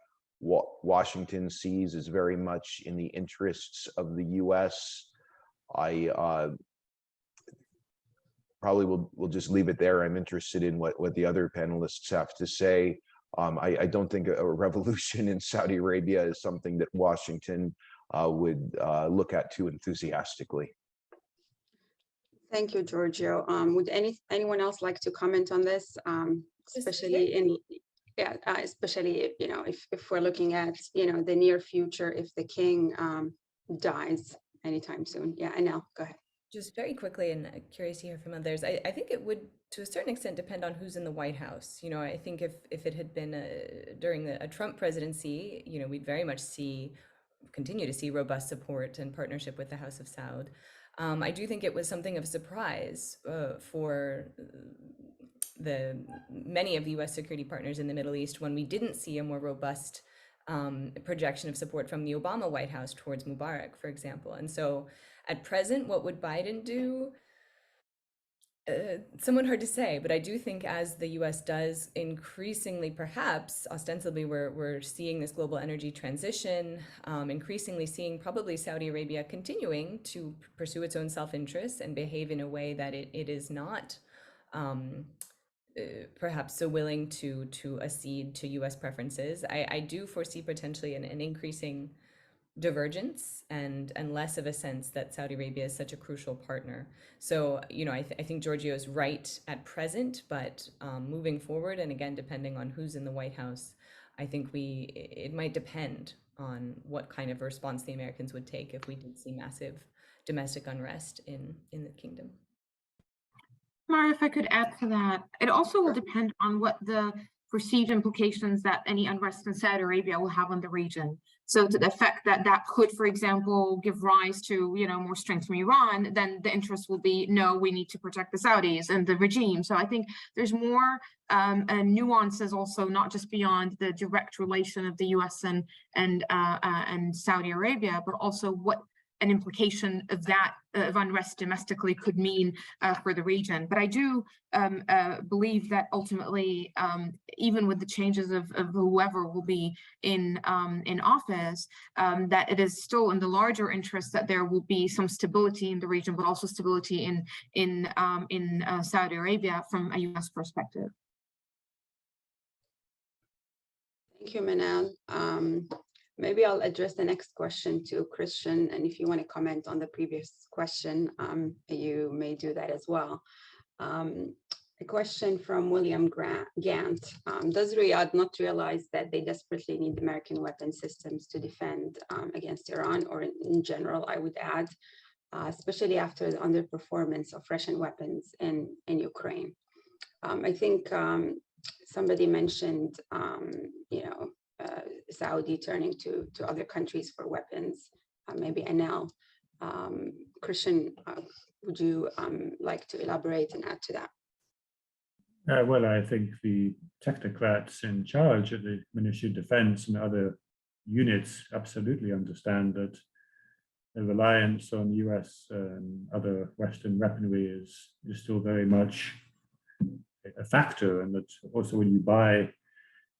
Washington sees as very much in the interests of the U.S. I probably will just leave it there. I'm interested in what the other panelists have to say. I don't think a revolution in Saudi Arabia is something that Washington would look at too enthusiastically. Thank you, Giorgio. Would anyone else like to comment on this, especially in, yeah, especially, you know, if we're looking at, you know, the near future, if the king dies anytime soon? Yeah, Annelle, go ahead. Just very quickly, and curious to hear from others, I think it would, to a certain extent, depend on who's in the White House. You know, I think if it had been during a Trump presidency, you know, we'd very much continue to see robust support and partnership with the House of Saud. I do think it was something of a surprise for many of the U.S. security partners in the Middle East when we didn't see a more robust projection of support from the Obama White House towards Mubarak, for example. And so at present, what would Biden do? Somewhat hard to say, but I do think as the U.S. does increasingly, perhaps ostensibly, we're seeing this global energy transition, increasingly seeing probably Saudi Arabia continuing to pursue its own self-interest and behave in a way that it is not perhaps so willing to accede to U.S. preferences. I do foresee potentially an increasing divergence and less of a sense that Saudi Arabia is such a crucial partner. So, you know, I think Giorgio is right at present, but moving forward, and again, depending on who's in the White House, I think it might depend on what kind of response the Americans would take if we did see massive domestic unrest in the kingdom. Mara, if I could add to that, it also will depend on what the perceived implications that any unrest in Saudi Arabia will have on the region. So to the effect that could, for example, give rise to, you know, more strength from Iran, then the interest will be, no, we need to protect the Saudis and the regime. So I think there's more nuances also, not just beyond the direct relation of the US and Saudi Arabia, but also what an implication of that of unrest domestically could mean for the region. But I do believe that ultimately, even with the changes of whoever will be in office, that it is still in the larger interest that there will be some stability in the region, but also stability in Saudi Arabia from a US perspective. Thank you, Manal. Maybe I'll address the next question to Kristian, and if you want to comment on the previous question, you may do that as well. A question from William Gant. Does Riyadh not realize that they desperately need American weapon systems to defend against Iran, or in general, I would add, especially after the underperformance of Russian weapons in Ukraine? I think somebody mentioned, you know, Saudi turning to other countries for weapons, maybe Annelle. Kristian, would you like to elaborate and add to that? Well, I think the technocrats in charge at the Ministry of Defense and other units absolutely understand that the reliance on US and other Western weaponry is still very much a factor, and that also when you buy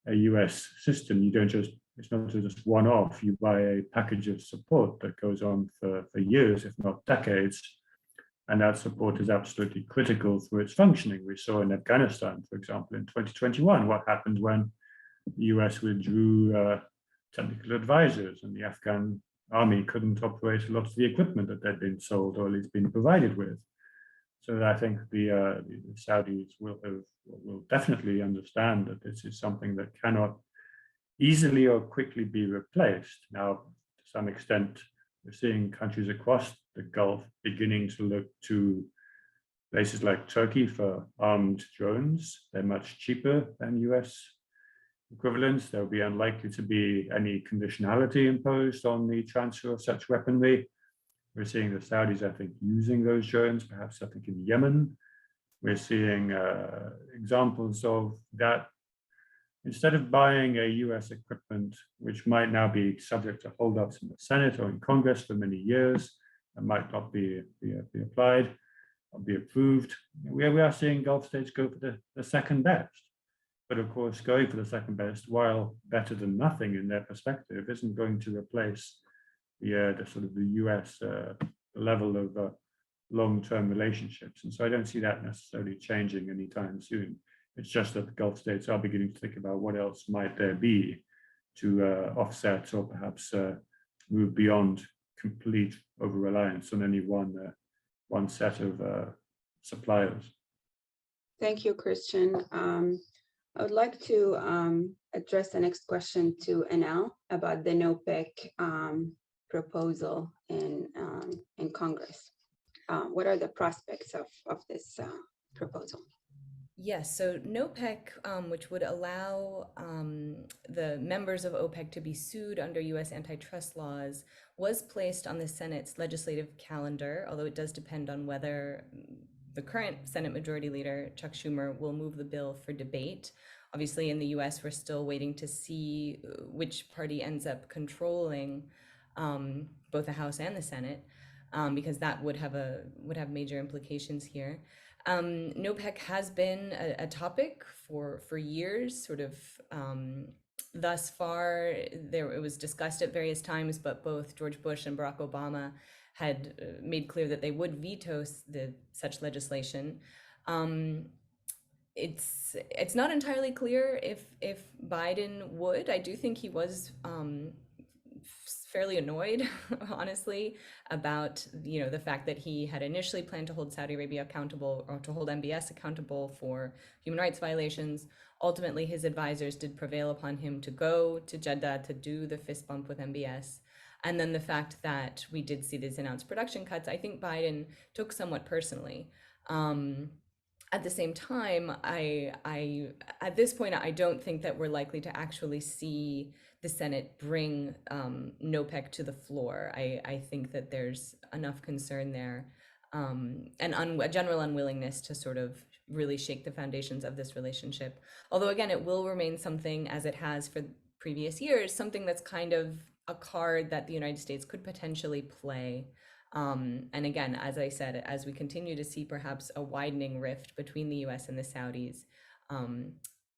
a US system, you don't just, it's not just one-off, you buy a package of support that goes on for years, if not decades, and that support is absolutely critical for its functioning. We saw in Afghanistan, for example, in 2021, what happened when the US withdrew technical advisors and the Afghan army couldn't operate a lot of the equipment that they'd been sold or at least been provided with. So I think the Saudis will definitely understand that this is something that cannot easily or quickly be replaced. Now, to some extent, we're seeing countries across the Gulf beginning to look to places like Turkey for armed drones. They're much cheaper than US equivalents. There'll be unlikely to be any conditionality imposed on the transfer of such weaponry. We're seeing the Saudis, I think, using those drones, perhaps I think in Yemen. We're seeing examples of that. Instead of buying a US equipment, which might now be subject to holdups in the Senate or in Congress for many years, and might not be applied or be approved, we are seeing Gulf states go for the second best. But of course, going for the second best, while better than nothing in their perspective, isn't going to replace the sort of the US level of long-term relationships. And so I don't see that necessarily changing anytime soon. It's just that the Gulf states are beginning to think about what else might there be to offset or perhaps move beyond complete over-reliance on any one set of suppliers. Thank you, Kristian. I would like to address the next question to Annelle about the NOPEC proposal in Congress. What are the prospects of this proposal? Yes, so NOPEC, which would allow the members of OPEC to be sued under US antitrust laws, was placed on the Senate's legislative calendar, although it does depend on whether the current Senate Majority Leader, Chuck Schumer, will move the bill for debate. Obviously, in the US, we're still waiting to see which party ends up controlling both the House and the Senate, because that would have major implications here. NOPEC has been a topic for years, sort of thus far. It was discussed at various times, but both George Bush and Barack Obama had made clear that they would veto such legislation. It's not entirely clear if Biden would. I do think he was fairly annoyed, honestly, about the fact that he had initially planned to hold Saudi Arabia accountable, or to hold MBS accountable for human rights violations. Ultimately, his advisors did prevail upon him to go to Jeddah to do the fist bump with MBS. And then the fact that we did see these announced production cuts, I think Biden took somewhat personally. At the same time, I at this point, I don't think that we're likely to actually see the Senate bring NOPEC to the floor. I think that there's enough concern there, and a general unwillingness to sort of really shake the foundations of this relationship. Although again, it will remain something, as it has for previous years, something that's kind of a card that the United States could potentially play. And again, as I said, as we continue to see perhaps a widening rift between the US and the Saudis,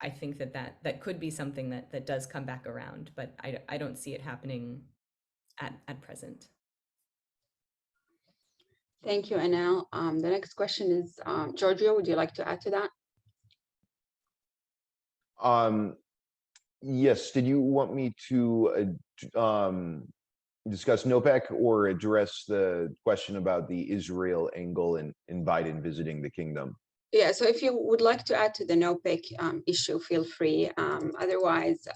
I think that could be something that does come back around, but I don't see it happening at present. Thank you, Annelle. The next question is, Giorgio, would you like to add to that? Yes, did you want me to discuss NOPEC or address the question about the Israel angle in Biden visiting the kingdom? Yeah, so if you would like to add to the NOPEC issue, feel free. Otherwise,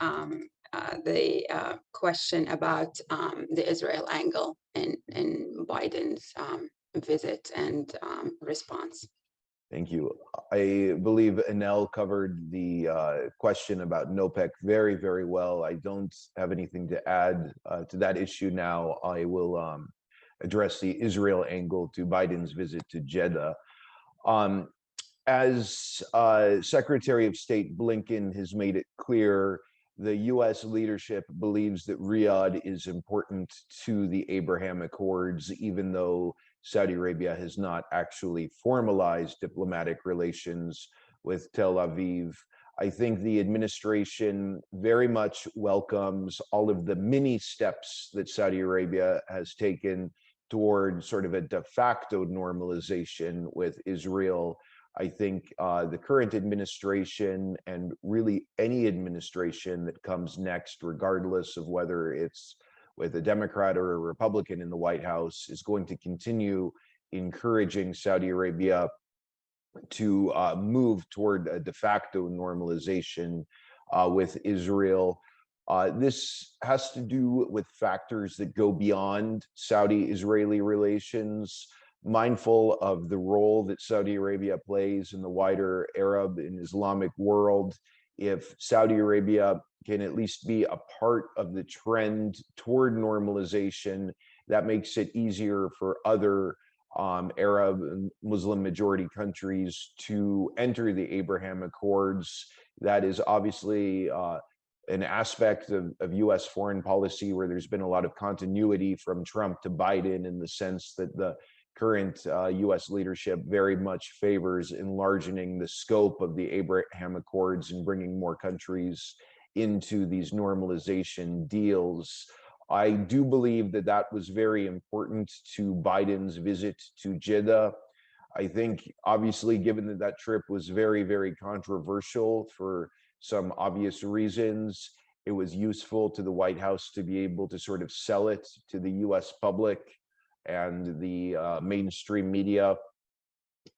the question about the Israel angle in Biden's visit and response. Thank you. I believe Annelle covered the question about NOPEC very, very well. I don't have anything to add to that issue now. I will address the Israel angle to Biden's visit to Jeddah. As Secretary of State Blinken has made it clear, the US leadership believes that Riyadh is important to the Abraham Accords, even though Saudi Arabia has not actually formalized diplomatic relations with Tel Aviv. I think the administration very much welcomes all of the mini steps that Saudi Arabia has taken toward sort of a de facto normalization with Israel. I think the current administration, and really any administration that comes next, regardless of whether it's with a Democrat or a Republican in the White House, is going to continue encouraging Saudi Arabia to move toward a de facto normalization with Israel. This has to do with factors that go beyond Saudi-Israeli relations, mindful of the role that Saudi Arabia plays in the wider Arab and Islamic world. If Saudi Arabia can at least be a part of the trend toward normalization, that makes it easier for other Arab and Muslim majority countries to enter the Abraham Accords. That is obviously an aspect of US foreign policy where there's been a lot of continuity from Trump to Biden, in the sense that the current US leadership very much favors enlarging the scope of the Abraham Accords and bringing more countries into these normalization deals. I do believe that that was very important to Biden's visit to Jeddah. I think, obviously, given that that trip was very, very controversial for some obvious reasons, it was useful to the White House to be able to sort of sell it to the US public and the mainstream media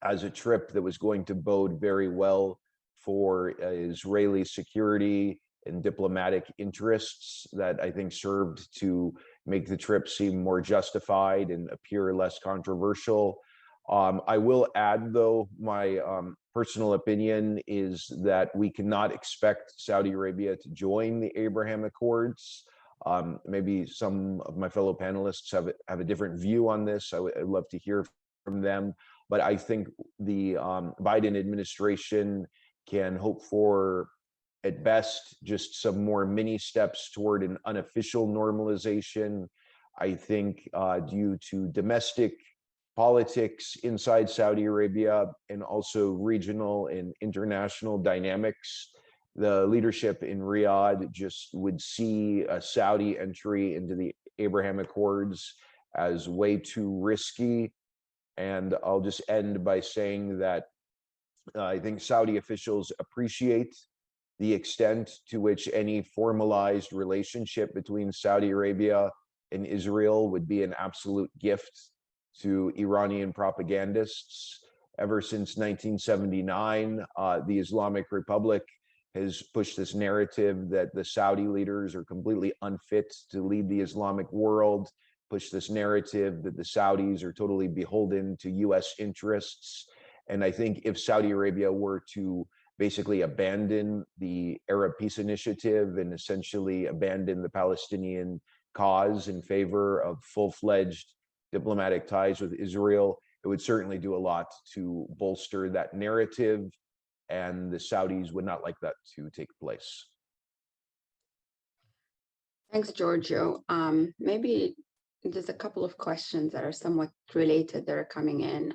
as a trip that was going to bode very well for Israeli security and diplomatic interests that I think served to make the trip seem more justified and appear less controversial. I will add, though, my personal opinion is that we cannot expect Saudi Arabia to join the Abraham Accords. Maybe some of my fellow panelists have a different view on this. I'd love to hear from them. But I think the Biden administration can hope for, at best, just some more mini steps toward an unofficial normalization. I think due to domestic politics inside Saudi Arabia and also regional and international dynamics, the leadership in Riyadh just would see a Saudi entry into the Abraham Accords as way too risky. And I'll just end by saying that I think Saudi officials appreciate the extent to which any formalized relationship between Saudi Arabia and Israel would be an absolute gift to Iranian propagandists. Ever since 1979, the Islamic Republic has pushed this narrative that the Saudi leaders are completely unfit to lead the Islamic world, pushed this narrative that the Saudis are totally beholden to US interests. And I think if Saudi Arabia were to basically abandon the Arab Peace Initiative and essentially abandon the Palestinian cause in favor of full-fledged diplomatic ties with Israel, it would certainly do a lot to bolster that narrative, and the Saudis would not like that to take place. Thanks, Giorgio. Maybe there's a couple of questions that are somewhat related that are coming in.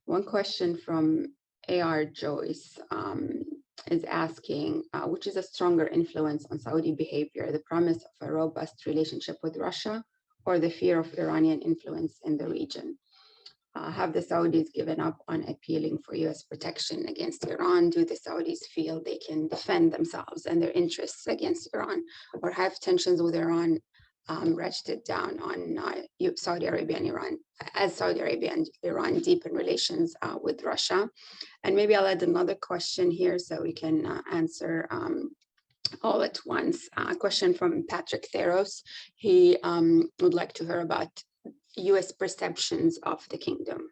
One question from A.R. Joyce is asking, which is a stronger influence on Saudi behavior, the promise of a robust relationship with Russia or the fear of Iranian influence in the region? Have the Saudis given up on appealing for US protection against Iran? Do the Saudis feel they can defend themselves and their interests against Iran? Or have tensions with Iran ratcheted down on Saudi Arabia and Iran, as Saudi Arabia and Iran deepen relations with Russia? And maybe I'll add another question here so we can answer all at once. A question from Patrick Theros. He would like to hear about US perceptions of the kingdom,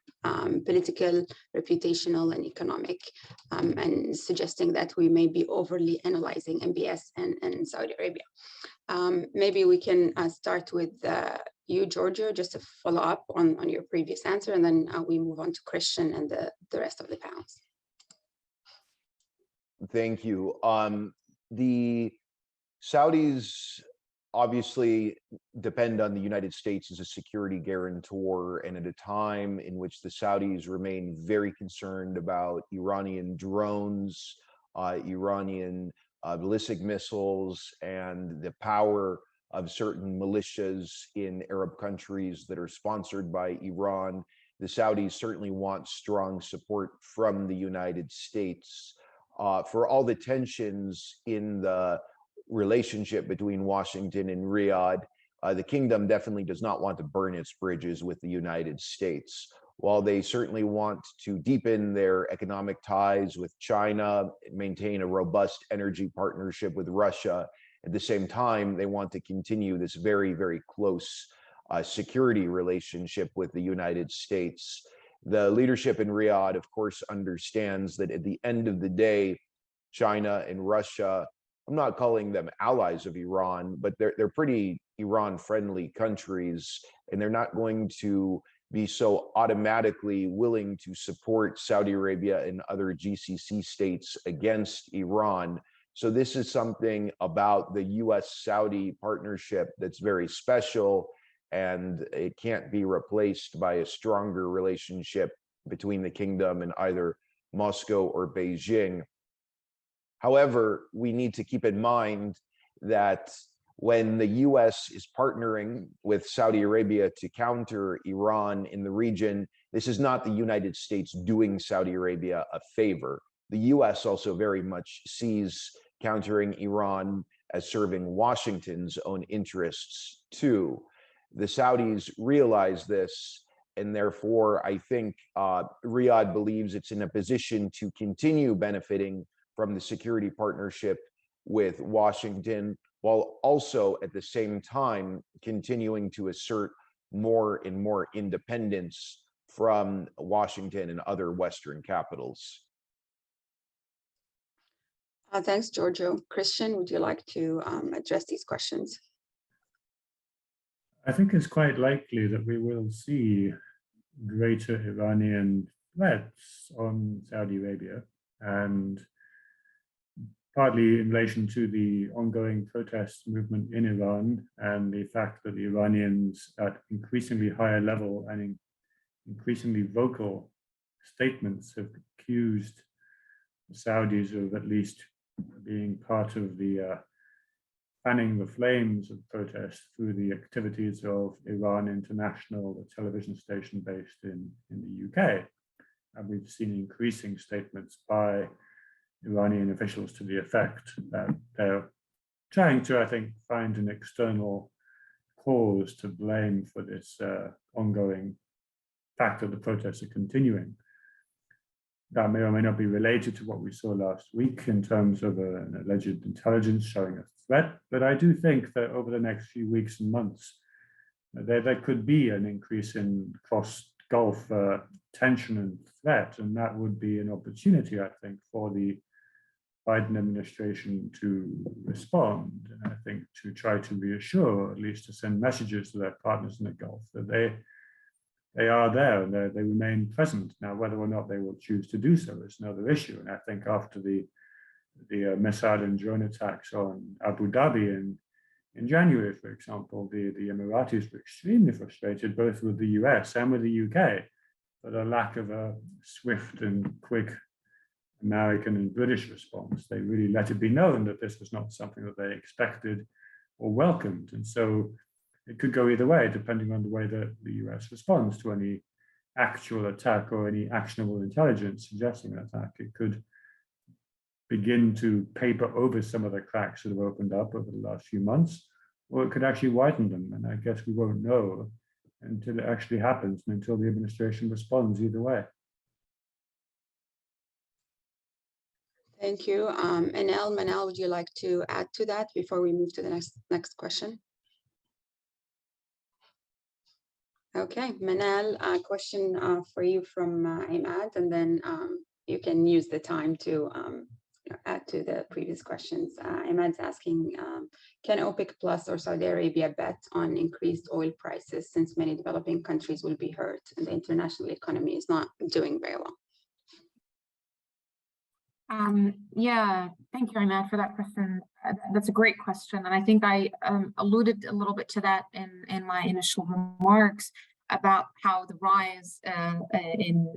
political, reputational, and economic, and suggesting that we may be overly analyzing MBS and Saudi Arabia. Maybe we can start with you, Giorgio, just to follow up on your previous answer, and then we move on to Kristian and the rest of the panels. Thank you. The Saudis obviously depend on the United States as a security guarantor, and at a time in which the Saudis remain very concerned about Iranian drones, Iranian ballistic missiles, and the power of certain militias in Arab countries that are sponsored by Iran, the Saudis certainly want strong support from the United States. For all the tensions in the relationship between Washington and Riyadh, the kingdom definitely does not want to burn its bridges with the United States. While they certainly want to deepen their economic ties with China, maintain a robust energy partnership with Russia, at the same time, they want to continue this very, very close security relationship with the United States. The leadership in Riyadh, of course, understands that at the end of the day, China and Russia, I'm not calling them allies of Iran, but they're pretty Iran-friendly countries, and they're not going to be so automatically willing to support Saudi Arabia and other GCC states against Iran. So this is something about the US-Saudi partnership that's very special, and it can't be replaced by a stronger relationship between the kingdom and either Moscow or Beijing. However, we need to keep in mind that when the US is partnering with Saudi Arabia to counter Iran in the region, this is not the United States doing Saudi Arabia a favor. The US also very much sees countering Iran as serving Washington's own interests too. The Saudis realize this, and therefore I think Riyadh believes it's in a position to continue benefiting from the security partnership with Washington, while also at the same time continuing to assert more and more independence from Washington and other Western capitals. Thanks, Giorgio. Kristian, would you like to address these questions? I think it's quite likely that we will see greater Iranian threats on Saudi Arabia, and partly in relation to the ongoing protest movement in Iran and the fact that the Iranians at increasingly higher level and increasingly vocal statements have accused the Saudis of at least being part of the fanning the flames of protest through the activities of Iran International, the television station based in the UK. And we've seen increasing statements by Iranian officials to the effect that they're trying to, I think, find an external cause to blame for this ongoing fact that the protests are continuing. That may or may not be related to what we saw last week in terms of an alleged intelligence showing a threat, but I do think that over the next few weeks and months, there could be an increase in cross-Gulf tension and threat, and that would be an opportunity, I think, for the Biden administration to respond, and I think to try to reassure, at least to send messages to their partners in the Gulf that they are there and they remain present. Now, whether or not they will choose to do so is another issue. And I think after the missile and drone attacks on Abu Dhabi in January, for example, the Emiratis were extremely frustrated both with the US and with the UK for the lack of a swift and quick American and British response. They really let it be known that this was not something that they expected or welcomed. And so it could go either way, depending on the way that the US responds to any actual attack or any actionable intelligence suggesting an attack. It could begin to paper over some of the cracks that have opened up over the last few months, or it could actually widen them. And I guess we won't know until it actually happens and until the administration responds either way. Thank you. Annelle, Manal, would you like to add to that before we move to the next question? Okay, Manal, a question for you from Imad, and then you can use the time to add to the previous questions. Imad's asking, can OPEC Plus or Saudi Arabia bet on increased oil prices since many developing countries will be hurt and the international economy is not doing very well? Yeah, thank you, Imad, for that question. That's a great question. And I think I alluded a little bit to that in my initial remarks about how the rise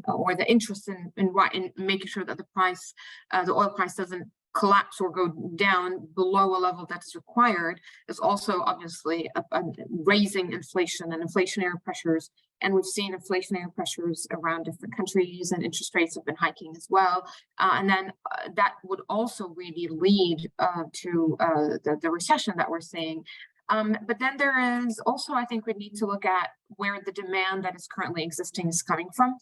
or the interest in making sure that the oil price doesn't collapse or go down below a level that is required is also obviously raising inflation and inflationary pressures. And we've seen inflationary pressures around different countries, and interest rates have been hiking as well. And then that would also really lead to the recession that we're seeing. But then there is also, I think we need to look at where the demand that is currently existing is coming from.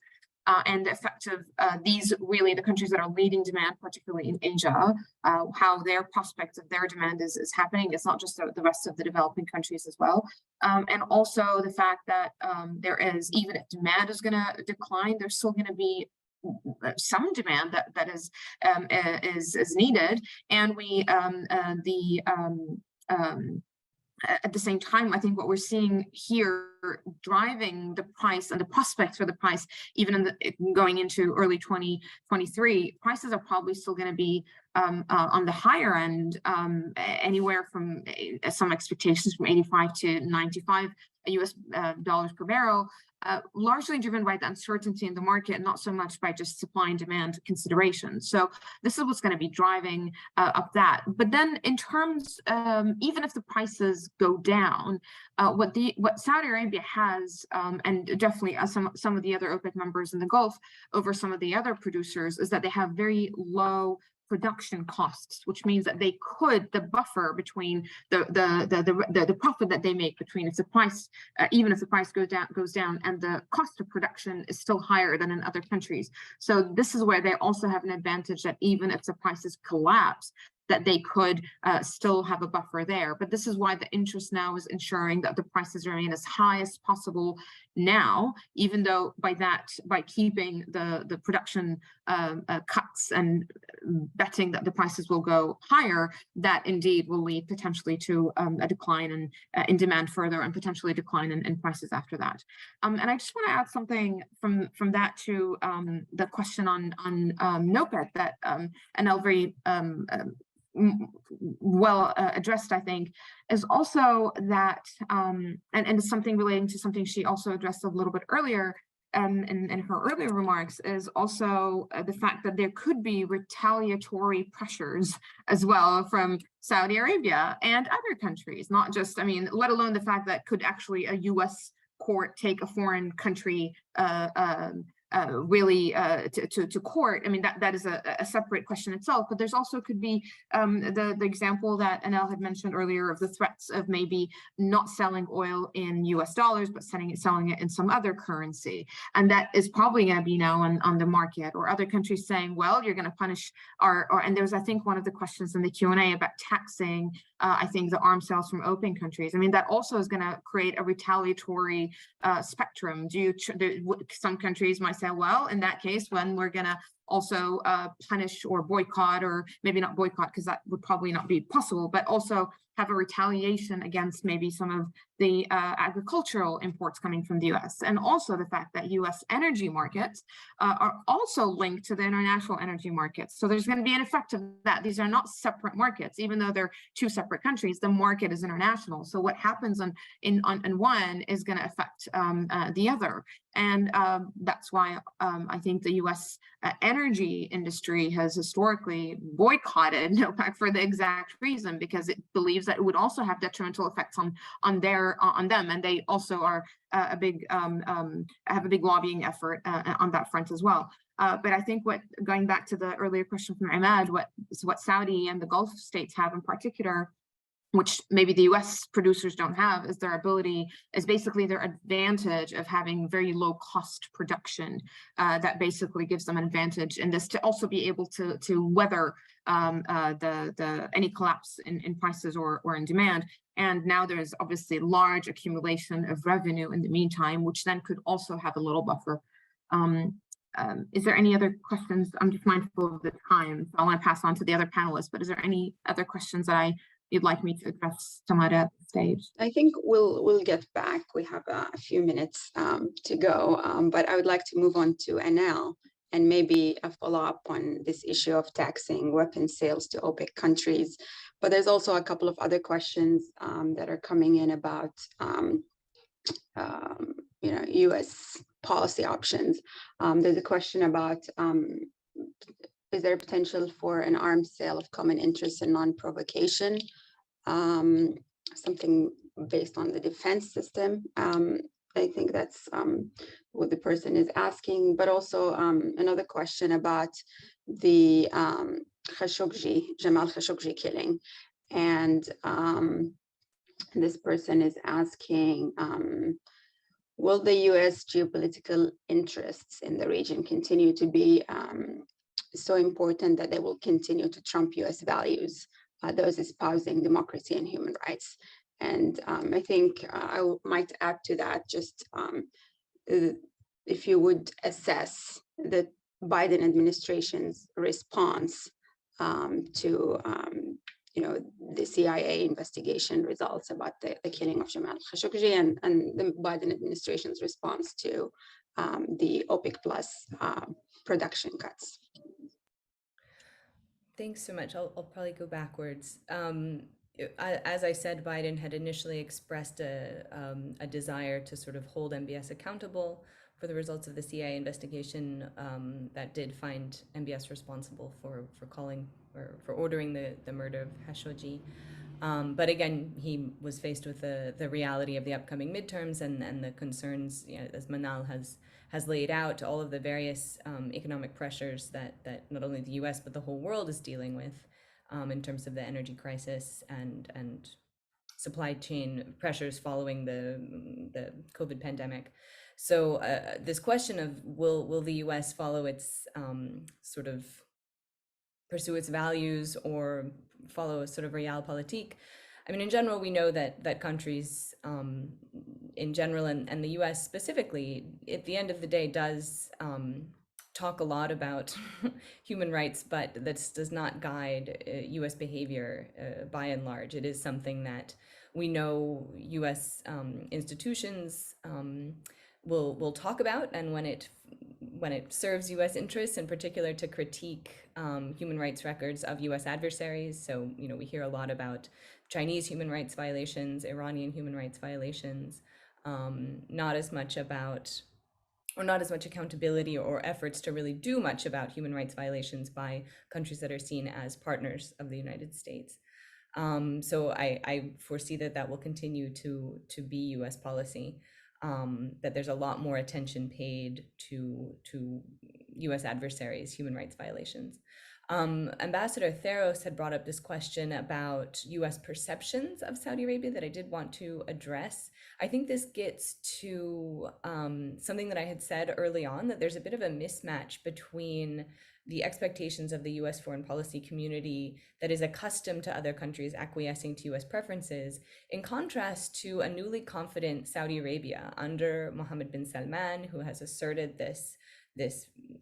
And the effect of the countries that are leading demand, particularly in Asia, how their prospects of their demand is happening. It's not just the rest of the developing countries as well. And also the fact that there is, even if demand is going to decline, there's still going to be some demand that is needed. And at the same time, I think what we're seeing here driving the price and the prospects for the price, even going into early 2023, prices are probably still going to be on the higher end, anywhere from some expectations from $85 to $95 US dollars per barrel, largely driven by the uncertainty in the market, not so much by just supply and demand considerations. So this is what's going to be driving up that. But then in terms, even if the prices go down, what Saudi Arabia has, and definitely some of the other OPEC members in the Gulf over some of the other producers, is that they have very low production costs, which means that they could, the buffer between the profit that they make between if the price, even if the price goes down and the cost of production is still higher than in other countries. So this is where they also have an advantage that even if the prices collapse, that they could still have a buffer there. But this is why the interest now is ensuring that the prices remain as high as possible now, even though by keeping the production cuts and betting that the prices will go higher, that indeed will lead potentially to a decline in demand further and potentially a decline in prices after that. And I just want to add something from that to the question on NOPEC that Annelle very well addressed, I think, is also that, and it's something relating to something she also addressed a little bit earlier in her earlier remarks, is also the fact that there could be retaliatory pressures as well from Saudi Arabia and other countries, not just, I mean, let alone the fact that could actually a US court take a foreign country really to court. I mean, that is a separate question itself, but there's also could be the example that Annelle had mentioned earlier of the threats of maybe not selling oil in US dollars, but selling it in some other currency. And that is probably going to be now on the market, or other countries saying, well, you're going to punish and there's, I think, one of the questions in the Q&A about taxing, I think, the arms sales from OPEC countries. I mean, that also is going to create a retaliatory spectrum. Some countries might say, well, in that case, when we're going to also punish or boycott, or maybe not boycott because that would probably not be possible, but also have a retaliation against maybe some of the agricultural imports coming from the US. And also the fact that US energy markets are also linked to the international energy markets. So there's going to be an effect of that. These are not separate markets, even though they're two separate countries, the market is international. So what happens in one is going to affect the other. And that's why I think the US energy industry has historically boycotted OPEC for the exact reason, because it believes that it would also have detrimental effects on them, and they also are have a big lobbying effort on that front as well. But I think going back to the earlier question from Imad, what Saudi and the Gulf states have in particular, which maybe the US producers don't have, is basically their advantage of having very low cost production that basically gives them an advantage in this, to also be able to weather any collapse in prices or in demand. And now there's obviously large accumulation of revenue in the meantime, which then could also have a little buffer. Is there any other questions? I'm just mindful of the time, so I want to pass on to the other panelists, but is there any other questions that you'd like me to address, Tamara, at the stage? I think we'll get back. We have a few minutes to go, but I would like to move on to Annelle and maybe a follow-up on this issue of taxing weapons sales to OPEC countries. But there's also a couple of other questions that are coming in about US policy options. There's a question about is there potential for an arms sale of common interest and non-provocation, something based on the defense system? I think that's what the person is asking, but also another question about the Jamal Khashoggi killing. And this person is asking, will the US geopolitical interests in the region continue to be so important that they will continue to trump US values, those espousing democracy and human rights? And I think I might add to that, just if you would assess the Biden administration's response to the CIA investigation results about the killing of Jamal Khashoggi, and the Biden administration's response to the OPEC Plus production cuts. Thanks so much. I'll probably go backwards. as I said, Biden had initially expressed a desire to sort of hold MBS accountable for the results of the CIA investigation that did find MBS responsible for calling or for ordering the murder of Khashoggi. But again, he was faced with the reality of the upcoming midterms and the concerns, as Manal has laid out, all of the various economic pressures that not only the US but the whole world is dealing with in terms of the energy crisis and supply chain pressures following the COVID pandemic. So this question of will the US follow its sort of pursue its values or follow a sort of realpolitik. I mean, in general, we know that countries in general and the US specifically, at the end of the day, does talk a lot about human rights, but that does not guide US behavior by and large. It is something that we know US institutions will talk about, and when it serves US interests, in particular to critique human rights records of US adversaries. So, we hear a lot about Chinese human rights violations, Iranian human rights violations, not as much accountability or efforts to really do much about human rights violations by countries that are seen as partners of the United States. So I foresee that will continue to be US policy, that there's a lot more attention paid to US adversaries' human rights violations. Ambassador Theros had brought up this question about US perceptions of Saudi Arabia that I did want to address. I think this gets to something that I had said early on, that there's a bit of a mismatch between the expectations of the US foreign policy community that is accustomed to other countries acquiescing to US preferences, in contrast to a newly confident Saudi Arabia under Mohammed bin Salman, who has asserted this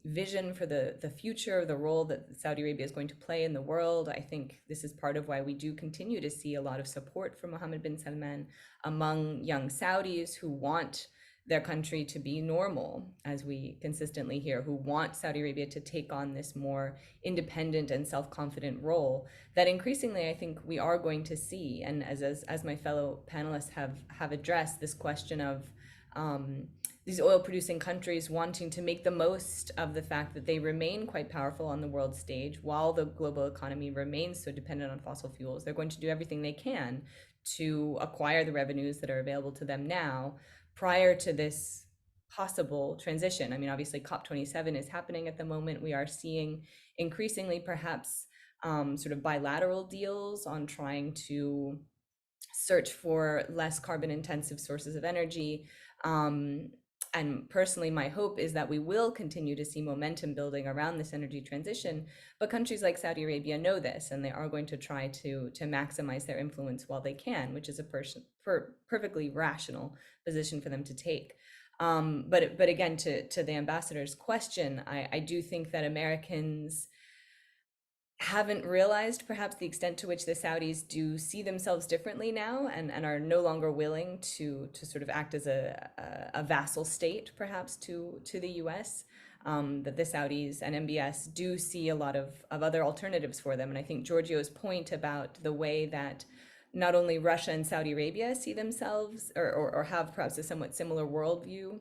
vision for the future, the role that Saudi Arabia is going to play in the world. I think this is part of why we do continue to see a lot of support for Mohammed bin Salman among young Saudis who want their country to be normal, as we consistently hear, who want Saudi Arabia to take on this more independent and self-confident role that increasingly I think we are going to see. And as my fellow panelists have addressed, this question of these oil-producing countries wanting to make the most of the fact that they remain quite powerful on the world stage while the global economy remains so dependent on fossil fuels. They're going to do everything they can to acquire the revenues that are available to them now prior to this possible transition. I mean, obviously COP27 is happening at the moment. We are seeing increasingly perhaps sort of bilateral deals on trying to search for less carbon intensive sources of energy. And personally, my hope is that we will continue to see momentum building around this energy transition, but countries like Saudi Arabia know this, and they are going to try to maximize their influence while they can, which is a perfectly rational position for them to take. But again, to the ambassador's question, I do think that Americans haven't realized perhaps the extent to which the Saudis do see themselves differently now, and are no longer willing to sort of act as a vassal state perhaps to the US, that the Saudis and MBS do see a lot of other alternatives for them. And I think Giorgio's point about the way that not only Russia and Saudi Arabia see themselves or have perhaps a somewhat similar worldview,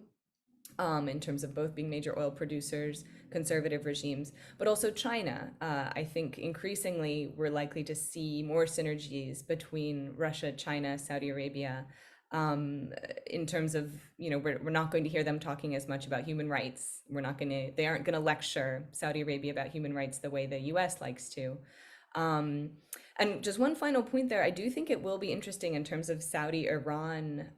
in terms of both being major oil producers, conservative regimes, but also China. I think increasingly we're likely to see more synergies between Russia, China, Saudi Arabia, in terms of, we're not going to hear them talking as much about human rights. They aren't going to lecture Saudi Arabia about human rights the way the US likes to. And just one final point there, I do think it will be interesting in terms of Saudi-Iran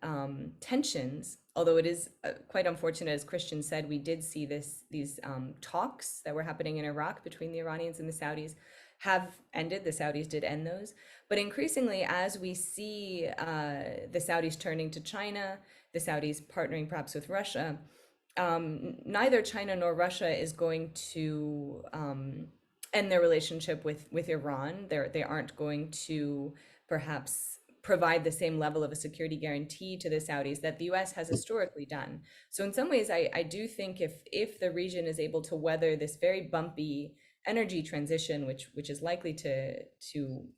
tensions, although it is quite unfortunate, as Kristian said, we did see these talks that were happening in Iraq between the Iranians and the Saudis have ended. The Saudis did end those. But increasingly, as we see the Saudis turning to China, the Saudis partnering perhaps with Russia, neither China nor Russia is going to end their relationship with Iran. They aren't going to perhaps provide the same level of a security guarantee to the Saudis that the US has historically done. So in some ways, I do think if the region is able to weather this very bumpy energy transition, which is likely to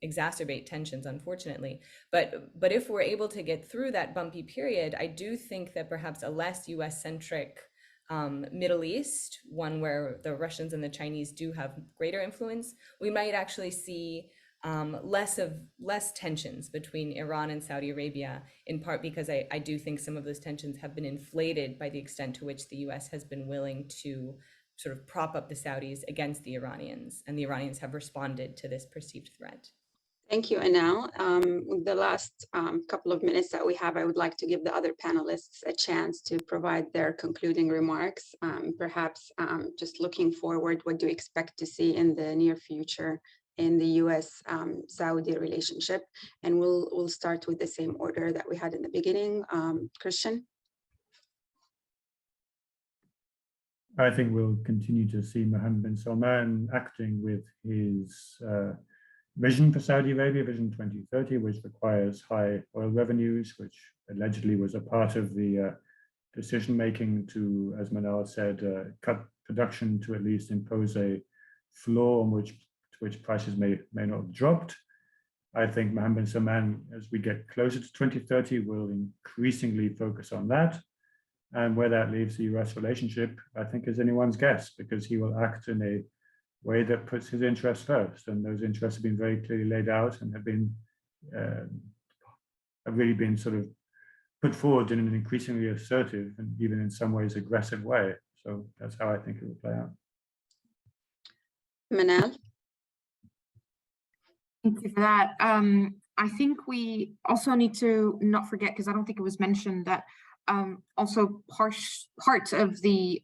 exacerbate tensions, unfortunately. But if we're able to get through that bumpy period, I do think that perhaps a less US-centric Middle East, one where the Russians and the Chinese do have greater influence, we might actually see less tensions between Iran and Saudi Arabia, in part because I do think some of those tensions have been inflated by the extent to which the US has been willing to sort of prop up the Saudis against the Iranians, and the Iranians have responded to this perceived threat. Thank you, Annelle. The last couple of minutes that we have, I would like to give the other panelists a chance to provide their concluding remarks. Perhaps just looking forward, what do you expect to see in the near future in the US-Saudi relationship? And we'll start with the same order that we had in the beginning. Kristian? I think we'll continue to see Mohammed bin Salman acting with his vision for Saudi Arabia, Vision 2030, which requires high oil revenues, which allegedly was a part of the decision-making to, as Manal said, cut production to at least impose a floor on which prices may not have dropped. I think Mohammed bin Salman, as we get closer to 2030, will increasingly focus on that. And where that leaves the US relationship, I think, is anyone's guess, because he will act in a way that puts his interests first. And those interests have been very clearly laid out and have really been sort of put forward in an increasingly assertive and even in some ways aggressive way. So that's how I think it will play out. Manal? Thank you for that. I think we also need to not forget, because I don't think it was mentioned, that also part of the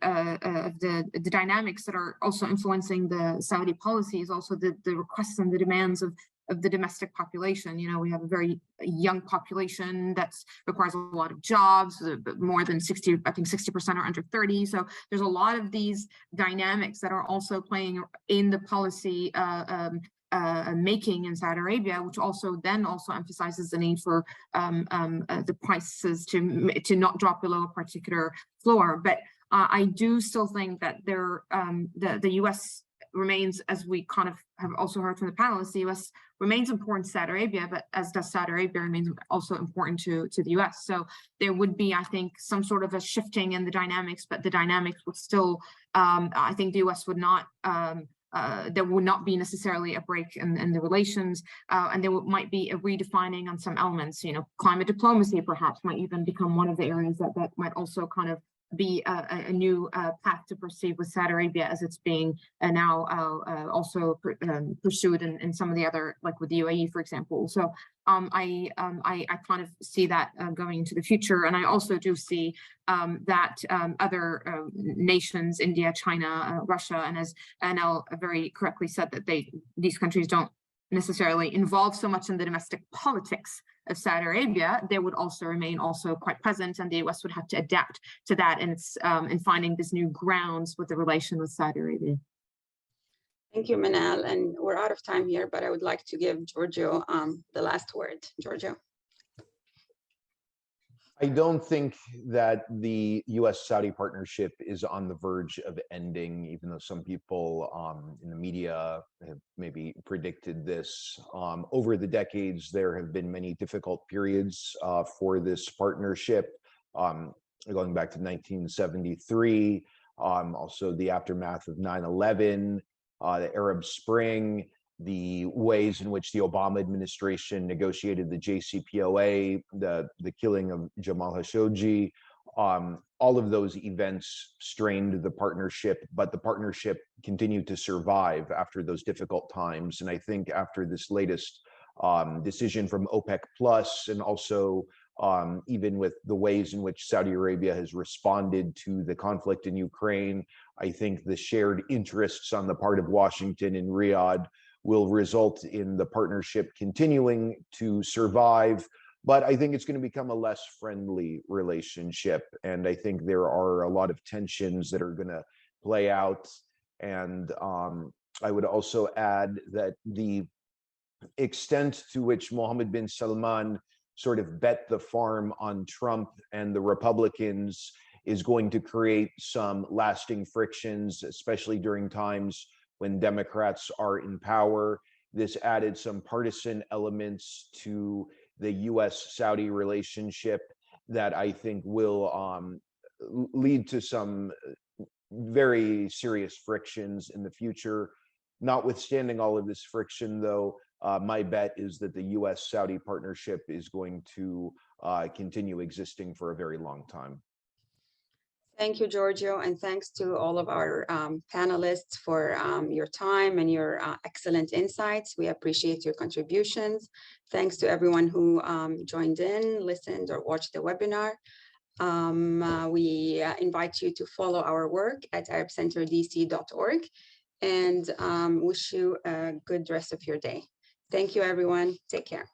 dynamics that are also influencing the Saudi policy is also the requests and the demands of the domestic population. You know, we have a very young population that requires a lot of jobs, more than 60, I think 60% are under 30. So there's a lot of these dynamics that are also playing in the policy making in Saudi Arabia, which also emphasizes the need for the prices to not drop below a particular floor. But I do still think that the U.S. remains, as we kind of have also heard from the panelists, the U.S. remains important to Saudi Arabia, but as does Saudi Arabia remains also important to the U.S. So there would be, I think, some sort of a shifting in the dynamics, but the dynamics would still, I think the U.S. would not, there would not be necessarily a break in the relations, and there might be a redefining on some elements. You know, climate diplomacy perhaps might even become one of the areas that might also kind of be a new path to proceed with Saudi Arabia, as it's being now also pursued in some of the other, like with the UAE, for example. So I kind of see that going into the future, and I also do see that other nations, India, China, Russia, and as Annelle very correctly said, that these countries don't necessarily involved so much in the domestic politics of Saudi Arabia, they would also remain quite present, and the US would have to adapt to that in finding this new grounds with the relation with Saudi Arabia. Thank you, Manal. And we're out of time here, but I would like to give Giorgio the last word. Giorgio. I don't think that the US-Saudi partnership is on the verge of ending, even though some people in the media have maybe predicted this. Over the decades, there have been many difficult periods for this partnership, going back to 1973, also the aftermath of 9/11, the Arab Spring, the ways in which the Obama administration negotiated the JCPOA, the killing of Jamal Khashoggi. All of those events strained the partnership, but the partnership continued to survive after those difficult times. And I think after this latest decision from OPEC Plus, and also even with the ways in which Saudi Arabia has responded to the conflict in Ukraine, I think the shared interests on the part of Washington and Riyadh will result in the partnership continuing to survive. But I think it's going to become a less friendly relationship. And I think there are a lot of tensions that are going to play out. And I would also add that the extent to which Mohammed bin Salman sort of bet the farm on Trump and the Republicans is going to create some lasting frictions, especially during times when Democrats are in power. This added some partisan elements to the US-Saudi relationship that I think will lead to some very serious frictions in the future. Notwithstanding all of this friction, though, my bet is that the US-Saudi partnership is going to continue existing for a very long time. Thank you, Giorgio, and thanks to all of our panelists for your time and your excellent insights. We appreciate your contributions. Thanks to everyone who joined in, listened, or watched the webinar. We invite you to follow our work at arabcenterdc.org and wish you a good rest of your day. Thank you, everyone. Take care.